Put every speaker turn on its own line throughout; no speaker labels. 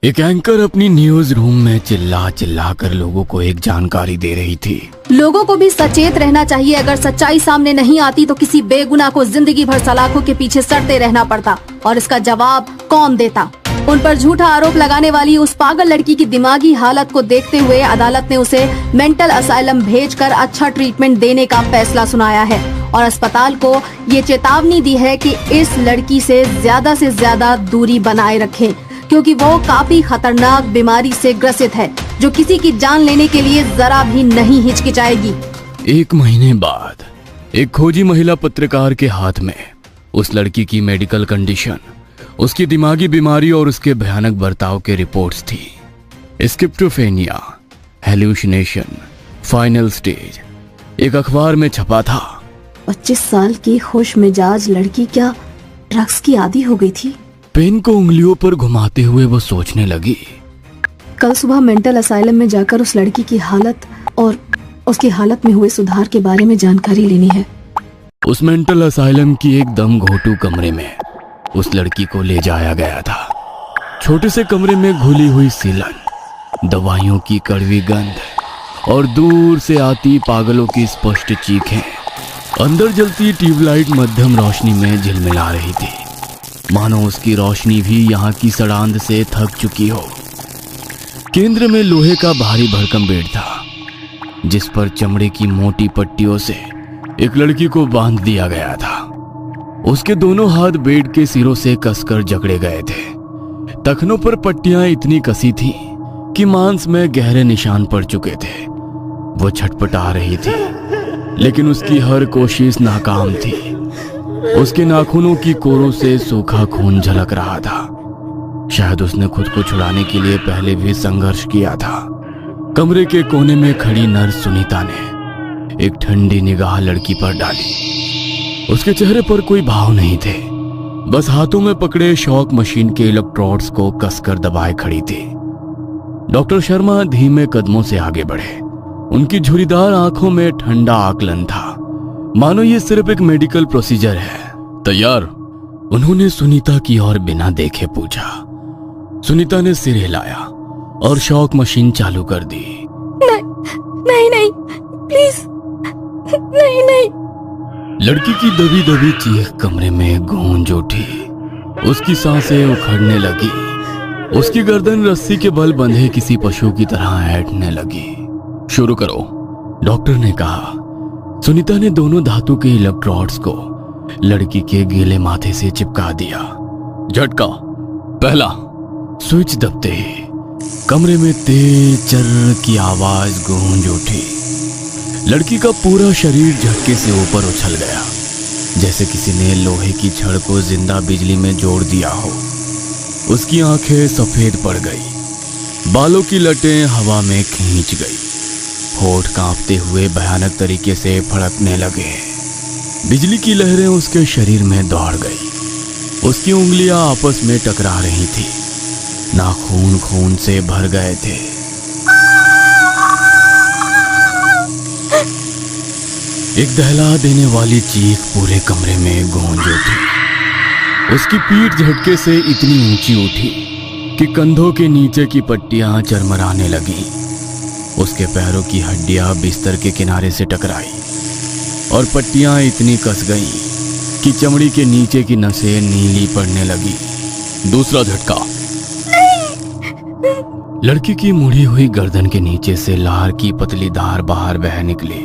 एक एंकर अपनी news room में चिल्ला चिल्ला कर लोगों को एक जानकारी दे रही थी।
लोगों को भी सचेत रहना चाहिए। अगर सच्चाई सामने नहीं आती तो किसी बेगुनाह को जिंदगी भर सलाखों के पीछे सड़ते रहना पड़ता, और इसका जवाब कौन देता। उन पर झूठा आरोप लगाने वाली उस पागल लड़की की दिमागी हालत को देखते हुए अदालत ने उसे मेंटल असाइलम भेजकर अच्छा ट्रीटमेंट देने का फैसला सुनाया है और अस्पताल को ये चेतावनी दी है कि इस लड़की से ज्यादा दूरी बनाए रखें, क्योंकि वो काफी खतरनाक बीमारी से ग्रसित है जो किसी की जान लेने के लिए जरा भी नहीं हिचकिचाएगी।
1 महीने बाद एक खोजी महिला पत्रकार के हाथ में उस लड़की की मेडिकल कंडीशन, उसकी दिमागी बीमारी और उसके भयानक बर्ताव के रिपोर्ट्स थी। स्किज़ोफ्रेनिया, हेलुसिनेशन, फाइनल स्टेज, एक अखबार में छपा था।
25 साल की खुश मिजाज लड़की क्या ड्रग्स की आदी हो गई थी?
पेन को उंगलियों पर घुमाते हुए वो सोचने लगी।
कल सुबह मेंटल असाइलम में जाकर उस लड़की की हालत और उसकी हालत में हुए सुधार के बारे में जानकारी लेनी है।
उस मेंटल असाइलम की एकदम घोटू कमरे में उस लड़की को ले जाया गया था। छोटे से कमरे में घुली हुई सीलन, दवाइयों की कड़वी गंध और दूर से आती पागलों की स्पष्ट चीखें। अंदर जलती ट्यूबलाइट मध्यम रोशनी में झिलमिला रही थी, मानो उसकी रोशनी भी यहाँ की सड़ांध से थक चुकी हो। केंद्र में लोहे का भारी भरकम बेड था, जिस पर चमड़े की मोटी पट्टियों से एक लड़की को बांध दिया गया था। उसके दोनों हाथ बेड के सिरों से कसकर जकड़े गए थे। टखनों पर पट्टियां इतनी कसी थी कि मांस में गहरे निशान पड़ चुके थे। वो छटपटा रही थी, लेकिन उसकी हर कोशिश नाकाम थी। उसके नाखूनों की कोरों से सूखा खून झलक रहा था। शायद उसने खुद को छुड़ाने के लिए पहले भी संघर्ष किया था। कमरे के कोने में खड़ी नर्स सुनीता ने एक ठंडी निगाह लड़की पर डाली। उसके चेहरे पर कोई भाव नहीं थे, बस हाथों में पकड़े शॉक मशीन के इलेक्ट्रोड्स को कसकर दबाए खड़ी थी। डॉक्टर शर्मा धीमे कदमों से आगे बढ़े। उनकी झुर्रीदार आंखों में ठंडा आकलन था, मानो ये सिर्फ एक मेडिकल प्रोसीजर है। तैयार? उन्होंने सुनीता की ओर बिना देखे पूछा। सुनीता ने सिर हिलाया और शॉक मशीन चालू कर दी।
नहीं प्लीज, नहीं।
लड़की की दबी दबी चीख कमरे में गूंज उठी। उसकी सांसें उखड़ने लगी। उसकी गर्दन रस्सी के बल बंधे किसी पशु की तरह ऐंठने लगी। शुरू करो, डॉक्टर ने कहा। सुनीता ने दोनों धातु के इलेक्ट्रोड्स को लड़की के गीले माथे से चिपका दिया। झटका पहला। स्विच दबते ही कमरे में तेज चर्र की आवाज गूंज उठी। लड़की का पूरा शरीर झटके से ऊपर उछल गया, जैसे किसी ने लोहे की छड़ को जिंदा बिजली में जोड़ दिया हो। उसकी आंखें सफेद पड़ गई, बालों की लटें हवा में खींच गई, होठ कांपते हुए भयानक तरीके से फड़कने लगे। बिजली की लहरें उसके शरीर में दौड़ गई। उसकी उंगलियां आपस में टकरा रही थी, नाखून खून से भर गए थे। एक दहला देने वाली चीख पूरे कमरे में गूंज उठी। उसकी पीठ झटके से इतनी ऊंची उठी कि कंधों के नीचे की पट्टियां चरमराने लगी। उसके पैरों की हड्डियां बिस्तर के किनारे से टकराई और पट्टियां इतनी कस गईं कि चमड़ी के नीचे की नसें नीली पड़ने लगी। दूसरा झटका। लड़की की मुड़ी हुई गर्दन के नीचे से लार की पतली धार बाहर बह निकली,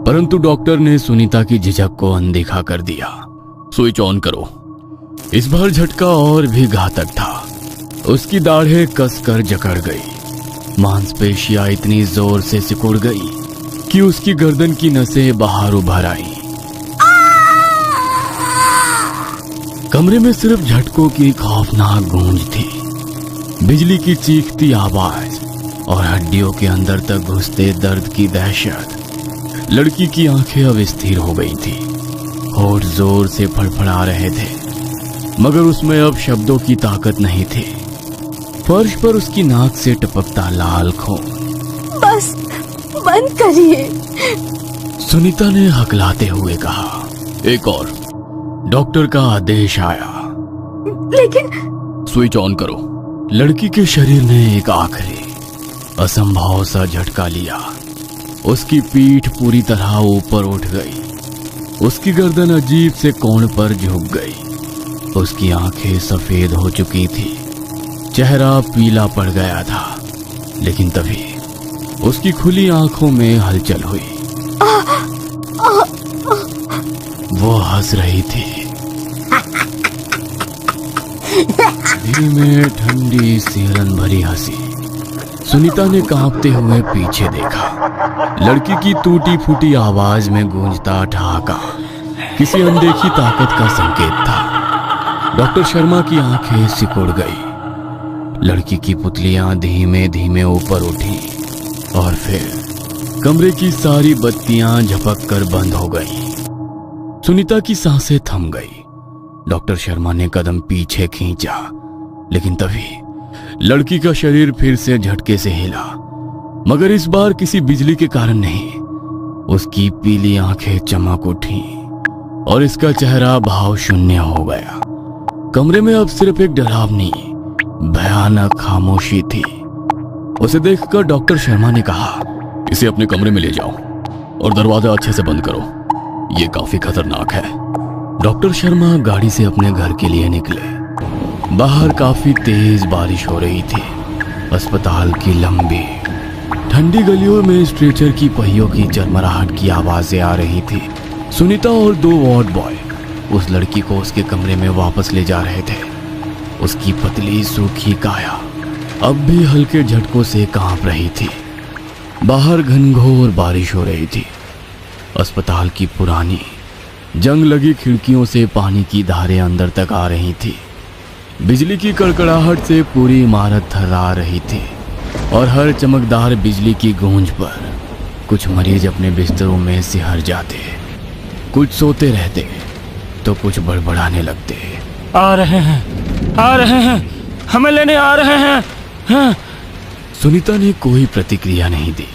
परंतु डॉक्टर ने सुनीता की झिझक को अनदेखा कर दिया। स्विच ऑन करो। इस बार झटका और भी घातक था। उसकी दाढ़ें कसकर जकड़ गई, मांसपेशियां इतनी जोर से सिकुड़ गई कि उसकी गर्दन की नसें बाहर उभर आईं। कमरे में सिर्फ झटकों की खौफनाक गूंज थी, बिजली की चीखती आवाज और हड्डियों के अंदर तक घुसते दर्द की दहशत। लड़की की आंखें अब स्थिर हो गई थी, होठ जोर से फड़फड़ा रहे थे, मगर उसमें अब शब्दों की ताकत नहीं थी। फर्श पर उसकी नाक से टपकता लाल खून।
बस बंद करिए,
सुनीता ने हकलाते हुए कहा। एक और। डॉक्टर का आदेश आया।
लेकिन
स्विच ऑन करो। लड़की के शरीर ने एक आखिरी असंभव सा झटका लिया। उसकी पीठ पूरी तरह ऊपर उठ गई। उसकी गर्दन अजीब से कोण पर झुक गई। उसकी आंखें सफेद हो चुकी थी, चेहरा पीला पड़ गया था। लेकिन तभी उसकी खुली आंखों में हलचल हुई। वो हंस रही थी, धीमे ठंडी सिरन भरी हंसी। सुनीता ने कांपते हुए पीछे देखा। लड़की की टूटी फूटी आवाज में गूंजता ठहाका किसी अनदेखी ताकत का संकेत था। डॉक्टर शर्मा की आंखें सिकुड़ गई। लड़की की पुतलियां धीमे धीमे ऊपर उठी और फिर कमरे की सारी बत्तियां झपक कर बंद हो गईं। सुनीता की सांसें थम गई। डॉक्टर शर्मा ने कदम पीछे खींचा, लेकिन तभी लड़की का शरीर फिर से झटके से हिला, मगर इस बार किसी बिजली के कारण नहीं। उसकी पीली आंखें चमक उठी और इसका चेहरा भाव शून्य हो गया। कमरे में अब सिर्फ एक डरावनी भयानक खामोशी थी। उसे देखकर डॉक्टर शर्मा ने कहा, इसे अपने कमरे में ले जाओ और दरवाजा अच्छे से बंद करो, ये काफी खतरनाक है। डॉक्टर शर्मा गाड़ी से अपने घर के लिए निकले। बाहर काफी तेज बारिश हो रही थी। अस्पताल की लंबी ठंडी गलियों में स्ट्रेचर की पहियों की चरमराहट की आवाजें आ रही थी। सुनीता और 2 वार्ड बॉय उस लड़की को उसके कमरे में वापस ले जा रहे थे। उसकी पतली सूखी काया अब भी हल्के झटकों से कांप रही थी। बाहर घनघोर बारिश हो रही थी। अस्पताल की पुरानी जंग लगी खिड़कियों से पानी की धारें अंदर तक आ रही थी। बिजली की कड़कड़ाहट से पूरी इमारत थर्रा रही थी और हर चमकदार बिजली की गूंज पर कुछ मरीज अपने बिस्तरों में सिहर जाते। कुछ सोते रहते तो कुछ बड़बड़ाने लगते।
आ रहे हैं, हमें लेने आ रहे हैं। हाँ।
सुनीता ने कोई प्रतिक्रिया नहीं दी।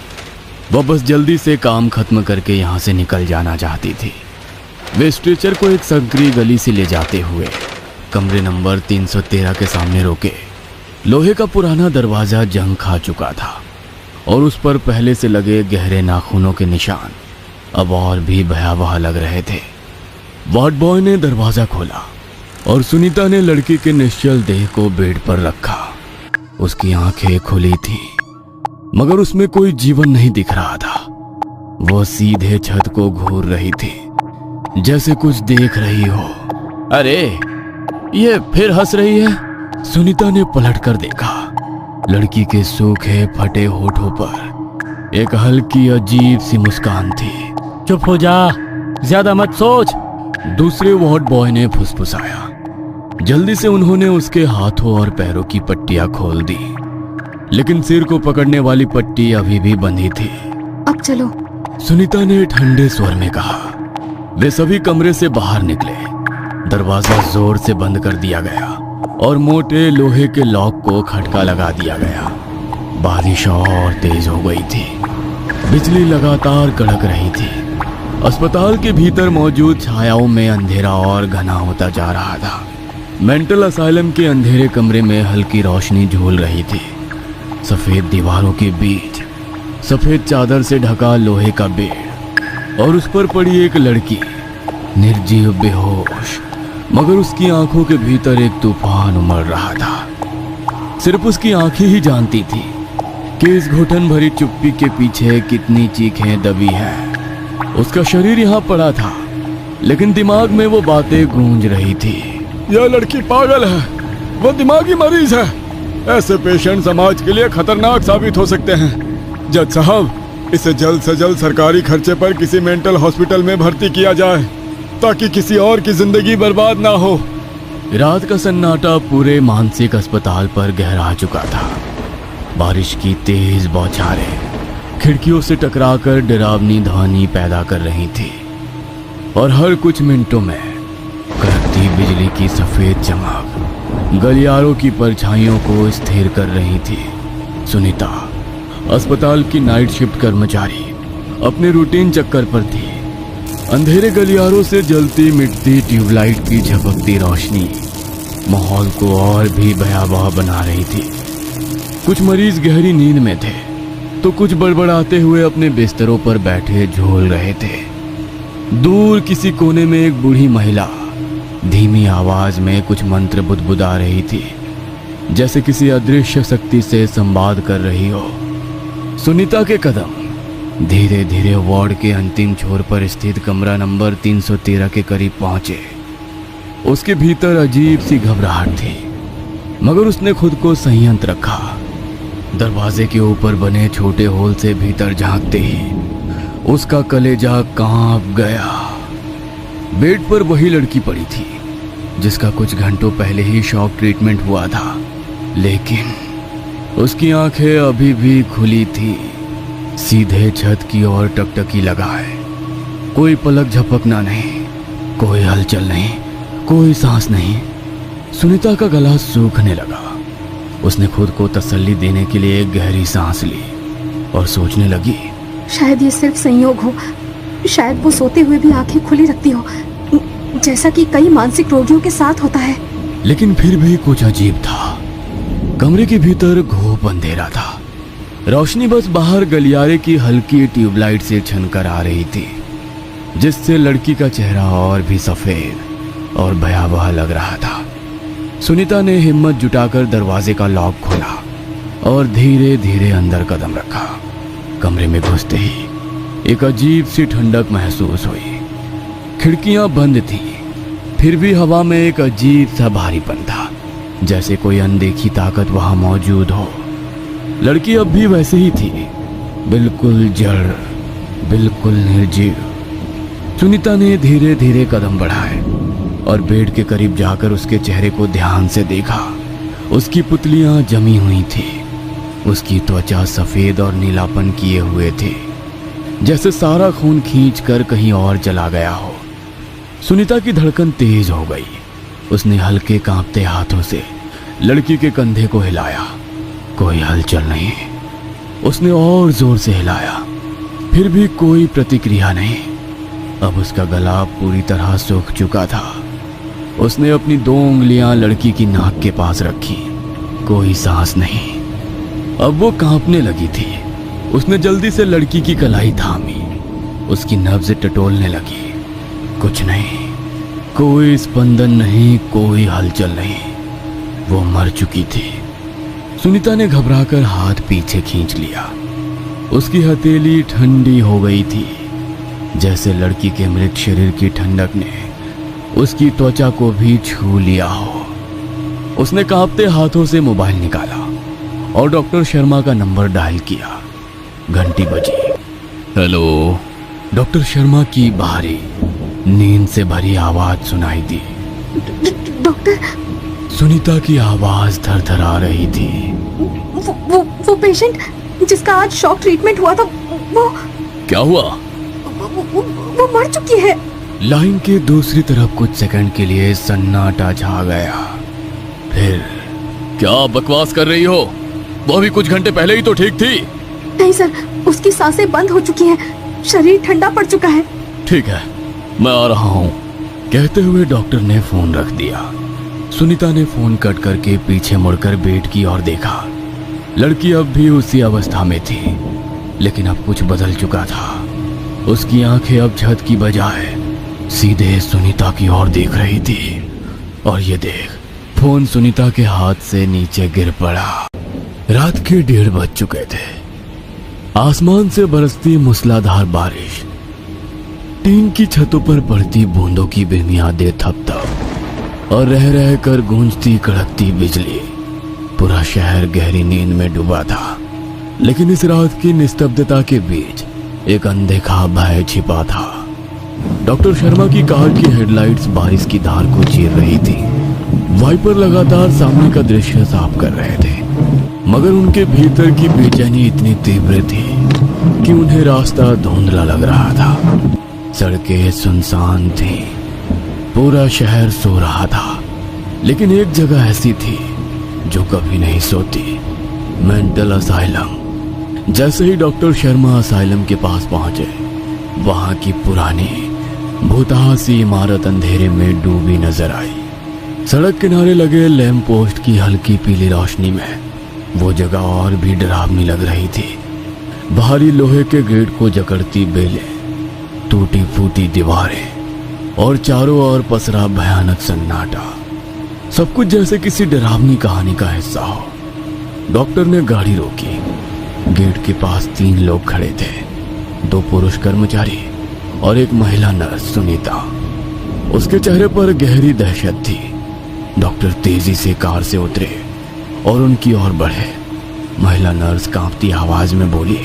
वह बस जल्दी से काम खत्म करके यहाँ से निकल जाना चाहती थी। वे स्ट्रेचर को एक संकरी गली से ले जाते हुए कमरे नंबर 313 के सामने रोके। लोहे का पुराना दरवाजा जंग खा चुका था और उस पर पहले से लगे गहरे नाखूनों के निशान अब और भी भयावह लग रहे थे। वार्ड बॉय ने दरवाजा खोला और सुनीता ने लड़की के निश्चल देह को बेड पर रखा। उसकी आंखें खुली थी, मगर उसमें कोई जीवन नहीं दिख रहा था। वो सीधे छत को घूर रही थी, जैसे कुछ देख रही हो।
अरे, ये फिर हंस रही है।
सुनीता ने पलटकर देखा। लड़की के सूखे फटे होठों पर एक हल्की अजीब सी मुस्कान थी।
चुप हो जा, ज्यादा मत सोच।
दूसरे वार्ड बॉय ने फुसफुसाया। जल्दी से उन्होंने उसके हाथों और पैरों की पट्टियां खोल दी, लेकिन सिर को पकड़ने वाली पट्टी अभी भी बंधी थी।
अब चलो,
सुनीता ने ठंडे स्वर में कहा। वे सभी कमरे से बाहर निकले। दरवाजा जोर से बंद कर दिया गया और मोटे लोहे के लॉक को खटका लगा दिया गया। बारिश और तेज हो गई थी। बिजली लगातार कड़क रही थी। अस्पताल के भीतर मौजूद छायाओं में अंधेरा और घना होता जा रहा था। मेंटल असाइलम के अंधेरे कमरे में हल्की रोशनी झूल रही थी। सफेद दीवारों के बीच सफेद चादर से ढका लोहे का बेड और उस पर पड़ी एक लड़की, निर्जीव बेहोश, मगर उसकी आंखों के भीतर एक तूफान उमड़ रहा था। सिर्फ उसकी आंखें ही जानती थी कि इस घुटन भरी चुप्पी के पीछे कितनी चीखें दबी हैं। उसका शरीर यहाँ पड़ा था, लेकिन दिमाग में वो बातें गूंज रही थी।
यह लड़की पागल है, वो दिमागी मरीज है। ऐसे पेशेंट समाज के लिए खतरनाक साबित हो सकते हैं। जज साहब, इसे जल्द से जल्द सरकारी खर्चे पर किसी मेंटल हॉस्पिटल में भर्ती किया जाए, ताकि किसी और की जिंदगी बर्बाद ना हो।
रात का सन्नाटा पूरे मानसिक अस्पताल पर गहरा चुका था। बारिश की तेज बौछारें खिड़कियों से टकराकर डरावनी ध्वनि पैदा कर रही थी और हर कुछ मिनटों में कड़कती बिजली की सफेद चमक गलियारों की परछाइयों को स्थिर कर रही थी। सुनीता, अस्पताल की नाइट शिफ्ट कर्मचारी, अपने रूटीन चक्कर पर थी। अंधेरे गलियारों से जलती मिटती ट्यूबलाइट की झपकती रोशनी माहौल को और भी भयावह बना रही थी। कुछ मरीज गहरी नींद में थे तो कुछ बड़बड़ाते हुए अपने बिस्तरों पर बैठे झोल रहे थे। दूर किसी कोने में एक बूढ़ी महिला धीमी आवाज में कुछ मंत्र बुदबुदा रही थी, जैसे किसी अदृश्य शक्ति से संवाद कर रही हो। सुनीता के कदम धीरे धीरे वार्ड के अंतिम छोर पर स्थित कमरा नंबर 313 के करीब पहुंचे। उसके भीतर अजीब सी घबराहट थी, मगर उसने खुद को संयंत्र रखा। दरवाजे के ऊपर बने छोटे होल से भीतर झांकते ही उसका कलेजा कांप गया। बेड पर वही लड़की पड़ी थी जिसका कुछ घंटों पहले ही शॉक ट्रीटमेंट हुआ था, लेकिन उसकी आंखें अभी भी खुली थी, सीधे छत की ओर टकटकी लगाए। कोई पलक झपकना नहीं, कोई हलचल नहीं, कोई सांस नहीं। सुनीता का गला सूखने लगा। उसने खुद को तसल्ली देने के लिए एक गहरी सांस ली और सोचने लगी,
शायद ये सिर्फ संयोग हो, शायद वो सोते हुए भी आंखें खुली रखती हो, जैसा कि कई मानसिक रोगियों के साथ होता है।
लेकिन फिर भी कुछ अजीब था। कमरे के भीतर घोप अंधेरा था। रोशनी बस बाहर गलियारे की हल्की ट्यूबलाइट से छनकर आ रही थी, जिससे लड़की का चेहरा और भी सफेद और भयावह लग रहा था। सुनीता ने हिम्मत जुटाकर दरवाजे का लॉक खोला और धीरे धीरे अंदर कदम रखा। कमरे में घुसते ही एक अजीब सी ठंडक महसूस हुई। खिड़कियां बंद थीं, फिर भी हवा में एक अजीब सा भारीपन था, जैसे कोई अनदेखी ताकत वहां मौजूद हो। लड़की अब भी वैसे ही थी, बिल्कुल जड़, बिल्कुल निर्जीव। सुनीता ने धीरे धीरे कदम बढ़ाए और बेड के करीब जाकर उसके चेहरे को ध्यान से देखा। उसकी पुतलियां जमी हुई थी, उसकी त्वचा सफेद और नीलापन किए हुए थे, जैसे सारा खून खींचकर कहीं और चला गया हो। सुनीता की धड़कन तेज हो गई। उसने हल्के कांपते हाथों से लड़की के कंधे को हिलाया। कोई हलचल नहीं। उसने और जोर से हिलाया, फिर भी कोई प्रतिक्रिया नहीं। अब उसका गला पूरी तरह सूख चुका था। उसने अपनी 2 उंगलियां लड़की की नाक के पास रखी। कोई सांस नहीं। अब वो कांपने लगी थी। उसने जल्दी से लड़की की कलाई थामी। उसकी नब्ज टटोलने लगी। कुछ नहीं, कोई स्पंदन नहीं, कोई हलचल नहीं। वो मर चुकी थी। सुनीता ने घबराकर हाथ पीछे खींच लिया। उसकी हथेली ठंडी हो गई थी, जैसे लड़की के मृत शरीर की ठंडक ने उसकी त्वचा को भी छू लिया हो। उसने कांपते हाथों से मोबाइल निकाला और डॉक्टर शर्मा का नंबर डायल किया। घंटी बजी। हेलो। डॉक्टर शर्मा की भारी नींद से भरी आवाज सुनाई दी।
डॉक्टर।
सुनीता की आवाज थरथरा रही थी।
वो पेशेंट जिसका आज शॉक ट्रीटमेंट हुआ था, वो
क्या हुआ?
वो मर चुकी है।
लाइन के दूसरी तरफ कुछ सेकंड के लिए सन्नाटा छा गया। फिर क्या बकवास कर रही हो? वो अभी कुछ घंटे पहले ही तो ठीक थी।
नहीं सर, उसकी सांसें बंद हो चुकी हैं, शरीर ठंडा पड़ चुका है।
ठीक है, मैं आ रहा हूँ, कहते हुए डॉक्टर ने फोन रख दिया। सुनीता ने फोन कट करके पीछे मुड़कर बेड की ओर देखा। लड़की अब भी उसी अवस्था में थी, लेकिन अब कुछ बदल चुका था। उसकी आंखें अब छत की बजाय सीधे सुनीता की ओर देख रही थी। और ये देख, फोन सुनीता के हाथ से नीचे गिर पड़ा। रात के 1:30 बज चुके थे। आसमान से बरसती मूसलाधार बारिश, टीन की छतों पर पड़ती बूंदों की बेमियादे थप-थप और रह रह कर गूंजती कड़कती बिजली। पूरा शहर गहरी नींद में डूबा था, लेकिन इस रात की निस्तब्धता के बीच एक अनदेखा भय छिपा था। डॉक्टर शर्मा की कार की हेडलाइट्स बारिश की धार को चीर रही थी। वाइपर लगातार सामने का दृश्य साफ कर रहे थे, मगर उनके भीतर की बेचैनी इतनी तीव्र थी कि उन्हें रास्ता धुंधला लग रहा था। सड़कें सुनसान थीं, पूरा शहर सो रहा था, लेकिन एक जगह ऐसी थी जो कभी नहीं सोती, मेंटल असाइलम। जैसे ही डॉक्टर शर्मा असाइलम के पास पहुंचे, वहां की पुरानी भूतहा सी इमारत अंधेरे में डूबी नजर आई। सड़क किनारे लगे लैंप पोस्ट की हल्की पीली रोशनी में वो जगह और भी डरावनी लग रही थी। भारी लोहे के गेट को जकड़ती बेलें, टूटी फूटी दीवारें और चारों ओर पसरा भयानक सन्नाटा। सब कुछ जैसे किसी डरावनी कहानी का हिस्सा हो। डॉक्टर ने गाड़ी रोकी। गेट के पास 3 लोग खड़े थे, 2 पुरुष कर्मचारी और एक महिला नर्स सुनीता। उसके चेहरे पर गहरी दहशत थी। डॉक्टर तेजी से कार से उतरे और उनकी ओर बढ़े। महिला नर्स कांपती आवाज में बोली,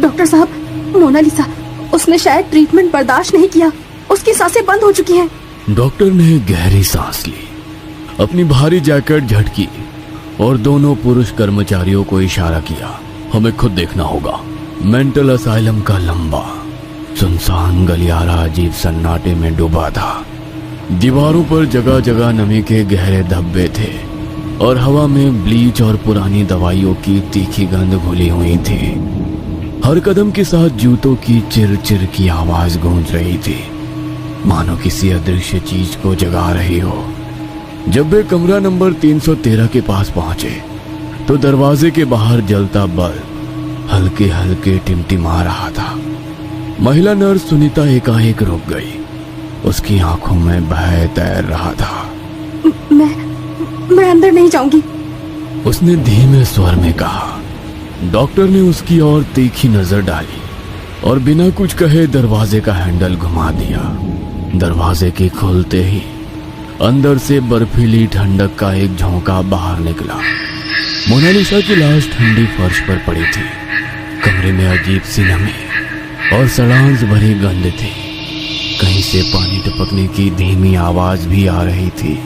डॉक्टर साहब, मोनालिसा, उसने शायद ट्रीटमेंट बर्दाश्त नहीं किया, उसकी सांसें बंद हो चुकी हैं।
डॉक्टर ने गहरी सांस ली, अपनी भारी जैकेट झटकी और दोनों पुरुष कर्मचारियों को इशारा किया, हमें खुद देखना होगा। मेंटल असाइलम का लंबा सुनसान गलियारा अजीब सन्नाटे में डूबा था। दीवारों पर जगह जगह नमी के गहरे धब्बे थे और हवा में ब्लीच और पुरानी दवाइयों की तीखी गंध घुली हुई थी। हर कदम के साथ जूतों की चिर चिर की आवाज गूंज रही थी, मानो किसी अदृश्य चीज को जगा रही हो। जब वे कमरा नंबर 313 के पास पहुंचे तो दरवाजे के बाहर जलता बल्ब हल्के हल्के टिमटिमा रहा था। महिला नर्स सुनीता एकाएक रुक गई। उसकी आंखों में भय तैर रहा था।
मैं अंदर नहीं जाऊंगी,
उसने धीमे स्वर में कहा। डॉक्टर ने उसकी ओर तीखी नजर डाली और बिना कुछ कहे दरवाजे का हैंडल घुमा दिया। दरवाजे के खुलते ही अंदर से बर्फीली ठंडक का एक झोंका बाहर निकला। मोनालिसा की लाश ठंडी फर्श पर पड़ी थी। कमरे में अजीब सी नमी और सड़ांस भरी गंध थी। कहीं से पानी टपकने की धीमी आवाज भी आ रही थी।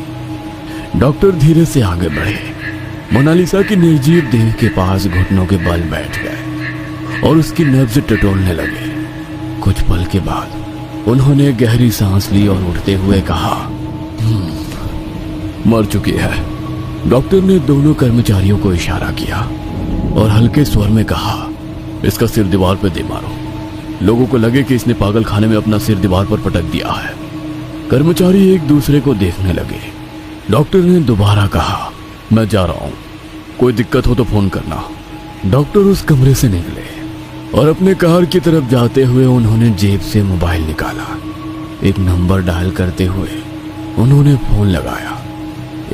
डॉक्टर धीरे से आगे बढ़े। मोनालिसा की निर्जीव देह के पास घुटनों के बल बैठ गए और उसकी नब्ज टटोलने लगे। कुछ पल के बाद उन्होंने गहरी सांस ली और उठते हुए कहा, मर चुकी है। डॉक्टर ने दोनों कर्मचारियों को इशारा किया और हल्के स्वर में कहा, इसका सिर दीवार पर दे मारो, लोगों को लगे कि इसने पागल खाने में अपना सिर दीवार पर पटक दिया है। कर्मचारी एक दूसरे को देखने लगे। डॉक्टर ने दोबारा कहा, मैं जा रहा हूं, कोई दिक्कत हो तो फोन करना। डॉक्टर उस कमरे से निकले और अपने कार की तरफ जाते हुए उन्होंने जेब से मोबाइल निकाला। एक नंबर डायल करते हुए उन्होंने फोन लगाया।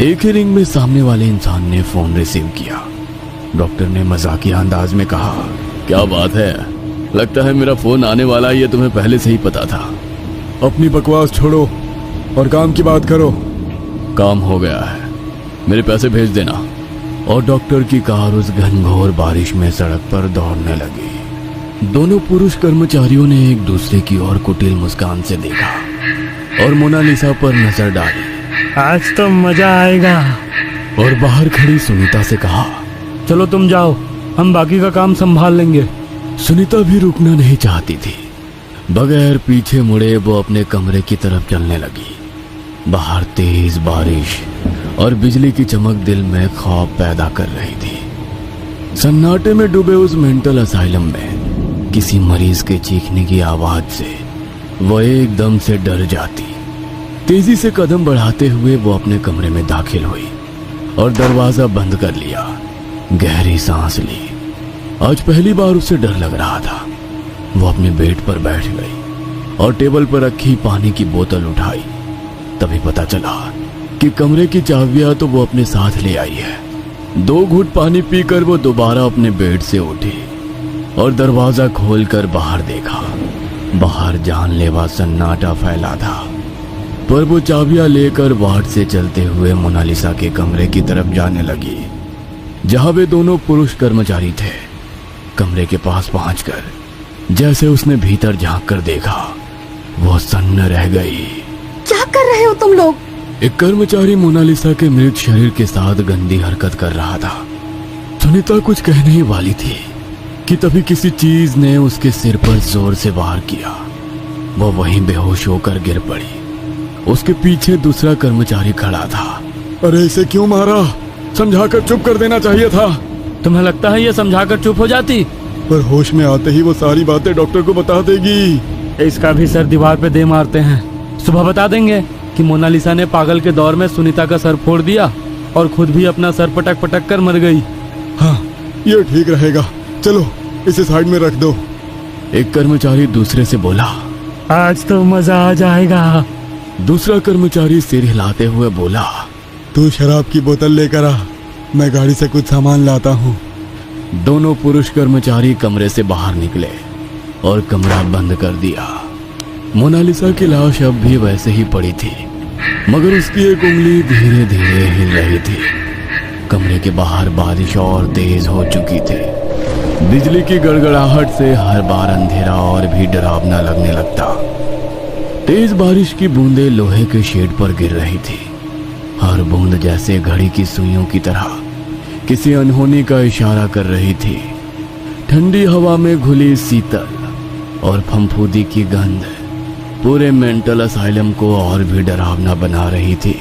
एक ही रिंग में सामने वाले इंसान ने फोन रिसीव किया। डॉक्टर ने मजाकिया अंदाज में कहा, क्या बात है, लगता है मेरा फोन आने वाला है, ये तुम्हें पहले से ही पता था।
अपनी बकवास छोड़ो और काम की बात करो।
काम हो गया है, मेरे पैसे भेज देना। और डॉक्टर की कार उस घनघोर बारिश में सड़क पर दौड़ने लगी। दोनों पुरुष कर्मचारियों ने एक दूसरे की ओर कुटिल मुस्कान से देखा और मोनालिसा पर नजर डाली।
आज तो मजा आएगा।
और बाहर खड़ी सुनीता से कहा,
चलो तुम जाओ, हम बाकी का काम संभाल लेंगे।
सुनीता भी रुकना नहीं चाहती थी। बगैर पीछे मुड़े वो अपने कमरे की तरफ चलने लगी। बाहर तेज बारिश और बिजली की चमक दिल में खौफ पैदा कर रही थी। सन्नाटे में डूबे उस मेंटल असाइलम में किसी मरीज के चीखने की आवाज से वो एकदम से डर जाती। तेजी से कदम बढ़ाते हुए वो अपने कमरे में दाखिल हुई और दरवाजा बंद कर लिया। गहरी सांस ली। आज पहली बार उसे डर लग रहा था। वो अपने बेड पर बैठ गई और टेबल पर रखी पानी की बोतल उठाई। तभी पता चला कि कमरे की चाबियां तो वो अपने साथ ले आई है। 2 घूंट पानी पीकर वो दोबारा अपने बेड से उठी और दरवाजा खोलकर बाहर देखा। बाहर जानलेवा सन्नाटा फैला था, पर वो चाबियां लेकर वार्ड से चलते हुए मोनालिसा के कमरे की तरफ जाने लगी, जहां वे दोनों पुरुष कर्मचारी थे। कमरे के पास पहुंचकर जैसे उसने भीतर झांक कर देखा, वो सन्न रह गई।
क्या कर रहे हो तुम लोग?
एक कर्मचारी मोनालिसा के मृत शरीर के साथ गंदी हरकत कर रहा था। सुनीता कुछ कहने ही वाली थी कि तभी किसी चीज ने उसके सिर पर जोर से वार किया। वो वहीं बेहोश होकर गिर पड़ी। उसके पीछे दूसरा कर्मचारी खड़ा था।
अरे इसे क्यों मारा? समझाकर चुप कर देना चाहिए था।
तुम्हें लगता है ये समझाकर चुप हो जाती?
पर होश में आते ही वो सारी बातें डॉक्टर को बता देगी।
इसका भी सर दीवार पे दे मारते हैं। सुबह बता देंगे कि मोनालिसा ने पागल के दौर में सुनीता का सर फोड़ दिया और खुद भी अपना सर पटक पटक कर मर गई।
हाँ, ये ठीक रहेगा। चलो इसे साइड में रख दो।
एक कर्मचारी दूसरे से बोला।
आज तो मजा आ जाएगा।
दूसरा कर्मचारी सिर हिलाते हुए बोला।
तू शराब की बोतल लेकर आ, मैं गाड़ी से कुछ सामान लाता हूँ।
दोनों पुरुष कर्मचारी कमरे से बाहर निकले और कमरा बंद कर दिया। मोनालिसा की लाश अब भी वैसे ही पड़ी थी, मगर उसकी एक उंगली धीरे धीरे हिल रही थी। कमरे के बाहर बारिश और तेज हो चुकी थी। बिजली की गड़गड़ाहट से हर बार अंधेरा और भी डरावना लगने लगता। तेज बारिश की बूंदें लोहे के शेड पर गिर रही थी। हर बूंद जैसे घड़ी की सुइयों की तरह किसी अनहोनी का इशारा कर रही थी। ठंडी हवा में घुली शीतल और फंफूदी की गंध पूरे मेंटल असाइलम को और भी डरावना बना रही थी।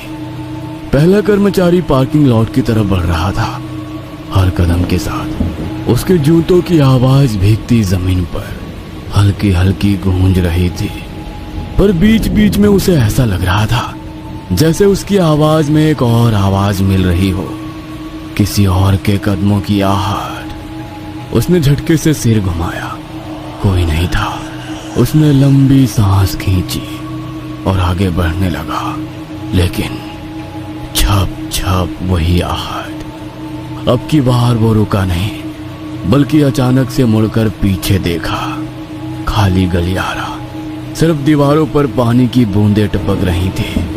पहला कर्मचारी पार्किंग लॉट की तरफ बढ़ रहा था। हर कदम के साथ उसके जूतों की आवाज भीगती जमीन पर हल्की हल्की गूंज रही थी, पर बीच बीच में उसे ऐसा लग रहा था जैसे उसकी आवाज में एक और आवाज मिल रही हो, किसी और के कदमों की आहट। उसने झटके से सिर घुमाया, कोई नहीं था। उसने लंबी सांस खींची और आगे बढ़ने लगा, लेकिन छप छप वही आहट। अब की बार वो रुका नहीं, बल्कि अचानक से मुड़कर पीछे देखा। खाली गलियारा, सिर्फ दीवारों पर पानी की बूंदें टपक रही थी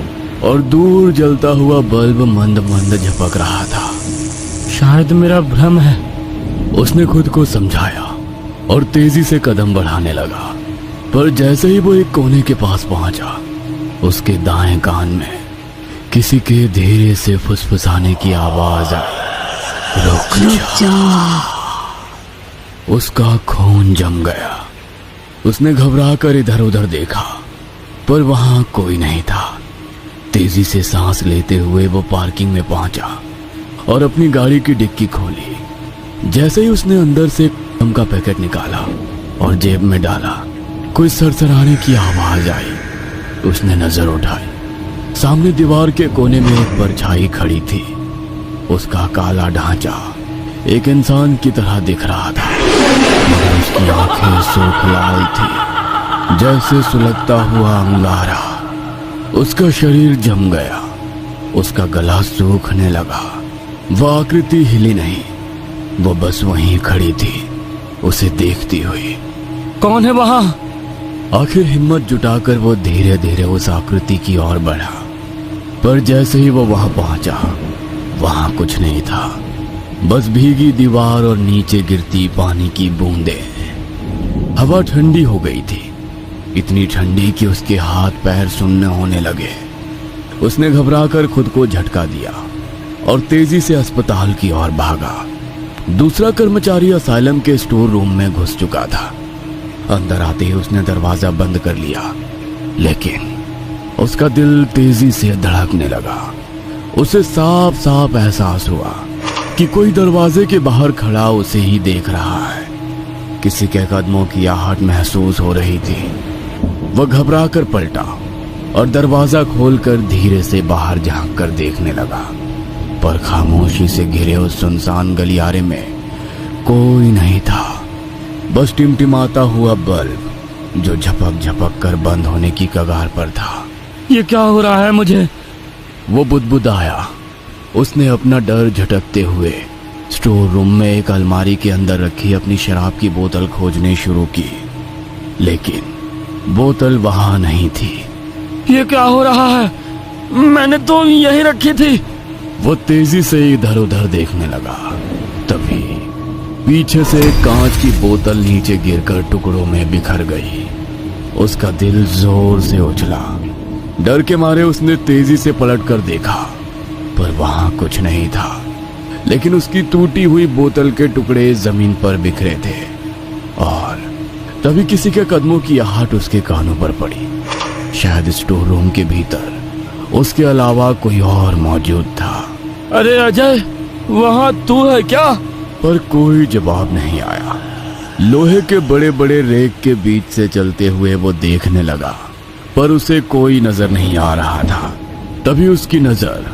और दूर जलता हुआ बल्ब मंद मंद झपक रहा था।
शायद मेरा भ्रम है,
उसने खुद को समझाया और तेजी से कदम बढ़ाने लगा। पर जैसे ही वो एक कोने के पास पहुंचा, उसके दाएं कान में किसी के धीरे से फुसफुसाने की आवाज आई, रुक जा। उसका खून जम गया। उसने घबरा कर इधर उधर देखा, पर वहां कोई नहीं था। तेजी से सांस लेते हुए वो पार्किंग में पहुंचा और अपनी गाड़ी की डिक्की खोली। जैसे ही उसने अंदर से कम का पैकेट निकाला और जेब में डाला, कोई सरसराने की आवाज आई। उसने नजर उठाई। सामने दीवार के कोने में एक परछाई खड़ी थी। उसका काला ढांचा एक इंसान की तरह दिख रहा था, मगर उसकी आंखें सूख लाल थी जैसे सुलगता हुआ अंगारा। उसका शरीर जम गया, उसका गला सूखने लगा। वह आकृति हिली नहीं, वो बस वहीं खड़ी थी, उसे देखती हुई।
कौन है वहां?
आखिर हिम्मत जुटाकर वो धीरे धीरे उस आकृति की ओर बढ़ा, पर जैसे ही वो वहां पहुंचा, वहां कुछ नहीं था, बस भीगी दीवार और नीचे गिरती पानी की बूंदें। हवा ठंडी हो गई थी, इतनी ठंडी कि उसके हाथ पैर सुन्न होने लगे। उसने घबराकर खुद को झटका दिया और तेजी से अस्पताल की ओर भागा। दूसरा कर्मचारी असाइलम के स्टोर रूम में घुस चुका था। अंदर आते ही उसने दरवाजा बंद कर लिया, लेकिन उसका दिल तेजी से धड़कने लगा। उसे साफ साफ एहसास हुआ कि कोई दरवाजे के बाहर खड़ा उसे ही देख रहा है। किसी के कदमों की आहट महसूस हो रही थी। वह घबरा कर पलटा और दरवाजा खोलकर धीरे से बाहर झांक कर देखने लगा, पर खामोशी से घिरे उस सुनसान गलियारे में कोई नहीं था। बस टिमटिमाता हुआ बल्ब जो झपक झपक कर बंद होने की कगार पर था।
ये क्या हो रहा है मुझे?
वो बुदबुदाया। उसने अपना डर झटकते हुए स्टोर रूम में एक अलमारी के अंदर रखी अपनी शराब की बोतल खोजने शुरू की, लेकिन बोतल वहां नहीं थी।
ये क्या हो रहा है? मैंने तो यही रखी थी।
वो तेजी से इधर उधर देखने लगा। तभी पीछे से एक कांच की बोतल नीचे गिरकर टुकड़ों में बिखर गई। उसका दिल जोर से उछला। डर के मारे उसने तेजी से पलटकर देखा, पर वहां कुछ नहीं था, लेकिन उसकी टूटी हुई बोतल के टुकड़े जमीन पर बिखरे थे। और तभी किसी के कदमों की आहट उसके कानों पर पड़ी। शायद स्टोर रूम के भीतर उसके अलावा कोई और मौजूद था।
अरे अजय, वहां तू है क्या?
पर कोई जवाब नहीं आया। लोहे के बड़े बड़े रेक के बीच से चलते हुए वो देखने लगा, पर उसे कोई नजर नहीं आ रहा था। तभी उसकी नजर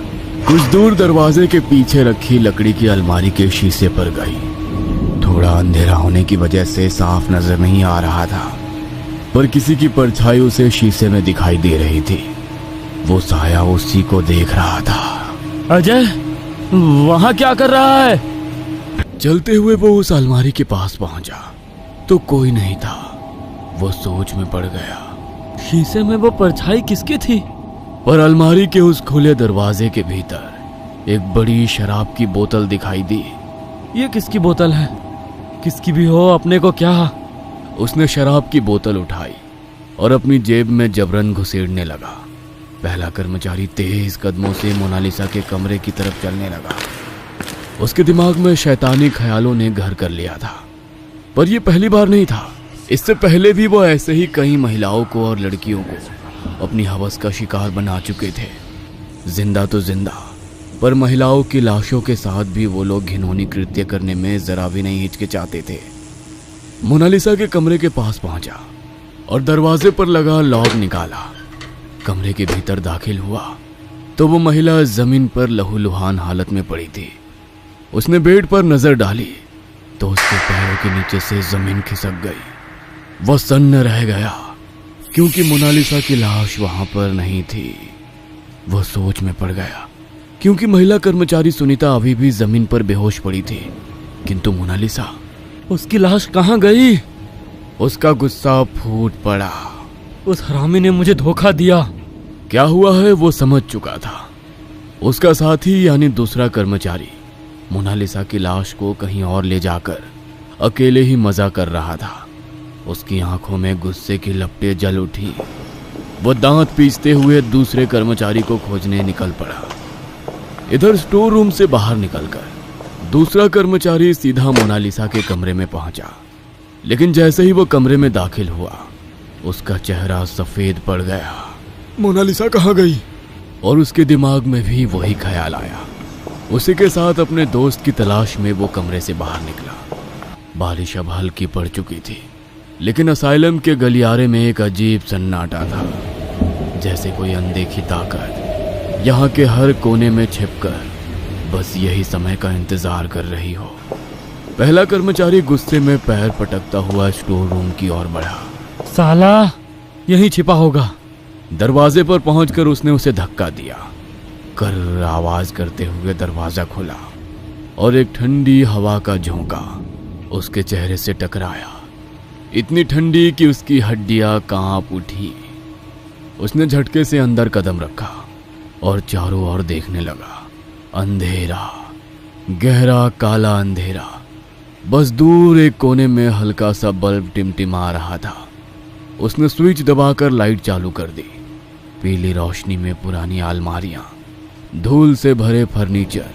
कुछ दूर दरवाजे के पीछे रखी लकड़ी की अलमारी के शीशे पर गई। थोड़ा अंधेरा होने की वजह से साफ नजर नहीं आ रहा था, पर किसी की परछाई उसे शीशे में दिखाई दे रही थी। वो साया उसी को देख रहा था।
अजय, वहां क्या कर रहा है?
चलते हुए वो उस अलमारी के पास पहुंचा तो कोई नहीं था। वो सोच में पड़ गया।
शीशे में वो परछाई किसकी थी?
पर अलमारी के उस खुले दरवाजे के भीतर एक बड़ी शराब की बोतल दिखाई दी।
ये किसकी बोतल है? किसकी भी हो, अपने को क्या?
उसने शराब की बोतल उठाई और अपनी जेब में जबरन घुसेड़ने लगा। पहला कर्मचारी तेज कदमों से मोनालिसा के कमरे की तरफ चलने लगा। उसके दिमाग में शैतानी ख्यालों ने घर कर लिया था। पर यह पहली बार नहीं था। इससे पहले भी वो ऐसे ही कई महिलाओं को और लड़कियों को अपनी हवस का शिकार बना चुके थे। जिंदा तो जिंदा, पर महिलाओं की लाशों के साथ भी वो लोग घिनौनी कृत्य करने में जरा भी नहीं हिचकिचाते थे। मोनालिसा के कमरे के पास पहुंचा और दरवाजे पर लगा लॉक निकाला। कमरे के भीतर दाखिल हुआ तो वो महिला जमीन पर लहूलुहान हालत में पड़ी थी। उसने बेड पर नजर डाली तो उसके पैरों के नीचे से जमीन खिसक गई। वह सन्न रह गया क्योंकि मोनालिसा की लाश वहां पर नहीं थी। वह सोच में पड़ गया क्योंकि महिला कर्मचारी सुनीता अभी भी जमीन पर बेहोश पड़ी थी, किंतु मोनालिसा,
उसकी लाश कहाँ गई?
उसका गुस्सा फूट पड़ा।
उस हरामी ने मुझे धोखा दिया।
क्या हुआ है वो समझ चुका था। उसका साथी यानी दूसरा कर्मचारी मोनालिसा की लाश को कहीं और ले जाकर अकेले ही मजा कर रहा था। उसकी आंखों में गुस्से की लपटें जल उठी। वो दांत पीसते हुए दूसरे कर्मचारी को खोजने निकल पड़ा। इधर स्टोर रूम से बाहर निकलकर दूसरा कर्मचारी सीधा मोनालिसा के कमरे में पहुंचा, लेकिन जैसे ही वो कमरे में दाखिल हुआ उसका चेहरा सफेद पड़ गया।
मोनालिसा कहाँ गई?
और उसके दिमाग में भी वही ख्याल आया। उसी के साथ अपने दोस्त की तलाश में वो कमरे से बाहर निकला। बारिश अब हल्की पड़ चुकी थी, लेकिन असाइलम के गलियारे में एक अजीब सन्नाटा था, जैसे कोई अनदेखी ताकत यहाँ के हर कोने में छिपकर बस यही समय का इंतजार कर रही हो। पहला कर्मचारी गुस्से में पैर पटकता हुआ स्टोर रूम की ओर बढ़ा।
साला यहीं छिपा होगा।
दरवाजे पर पहुंचकर उसने उसे धक्का दिया। कर आवाज करते हुए दरवाजा खुला और एक ठंडी हवा का झोंका उसके चेहरे से टकराया। इतनी ठंडी कि उसकी हड्डियां कांप उठी। उसने झटके से अंदर कदम रखा और चारों ओर देखने लगा। अंधेरा, गहरा काला अंधेरा। बस दूर एक कोने में हल्का सा बल्ब टिमटिमा रहा था। उसने स्विच दबाकर लाइट चालू कर दी। पीली रोशनी में पुरानी अलमारियां, धूल से भरे फर्नीचर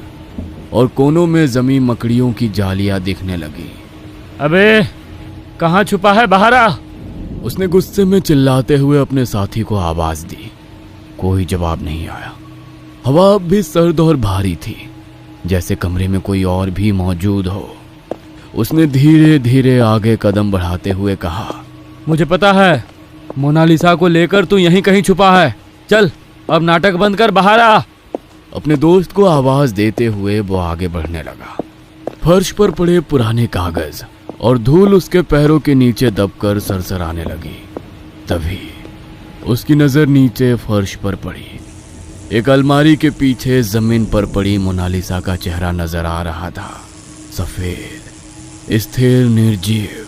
और कोनों में जमी मकड़ियों की जालियां दिखने लगी।
अबे कहाँ छुपा है? बाहर आ!
उसने गुस्से में चिल्लाते हुए अपने साथी को आवाज दी। कोई जवाब नहीं आया। हवा अब भी सर्द और भारी थी, जैसे कमरे में कोई और भी मौजूद हो। उसने धीरे धीरे आगे कदम बढ़ाते हुए कहा,
मुझे पता है, मोनालिसा को लेकर तू यहीं कहीं छुपा है। चल अब नाटक बंद कर, बाहर आ!
अपने दोस्त को आवाज देते हुए वो आगे बढ़ने लगा। फर्श पर पड़े पुराने कागज और धूल उसके पैरों के नीचे दबकर सरसराने लगी। तभी उसकी नजर नीचे फर्श पर पड़ी। एक अलमारी के पीछे जमीन पर पड़ी मोनालिसा का चेहरा नजर आ रहा था। सफेद, स्थिर, निर्जीव।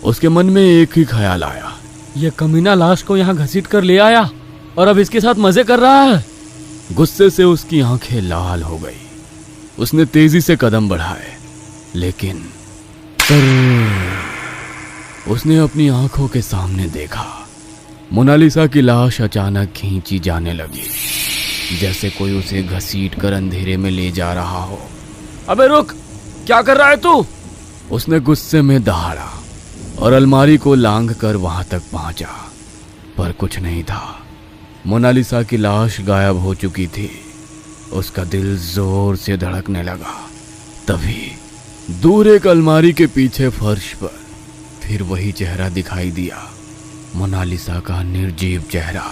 उसके मन में एक ही ख्याल आया,
ये कमीना लाश को यहाँ घसीट कर ले आया और अब इसके साथ मजे कर रहा है।
गुस्से से उसकी आंखें लाल हो गई। उसने तेजी से कदम बढ़ाए, लेकिन उसने अपनी आंखों के सामने देखा। मोनालिसा की लाश अचानक खींची जाने लगी, जैसे कोई उसे घसीट कर अंधेरे में ले जा रहा हो।
अबे रुक, क्या कर रहा है तू?
उसने गुस्से में दहाड़ा और अलमारी को लांघ कर वहां तक पहुंचा, पर कुछ नहीं था। मोनालिसा की लाश गायब हो चुकी थी। उसका दिल जोर से धड़कने लगा। तभी दूर एक अलमारी के पीछे फर्श पर फिर वही चेहरा दिखाई दिया, मोनालिसा का निर्जीव चेहरा।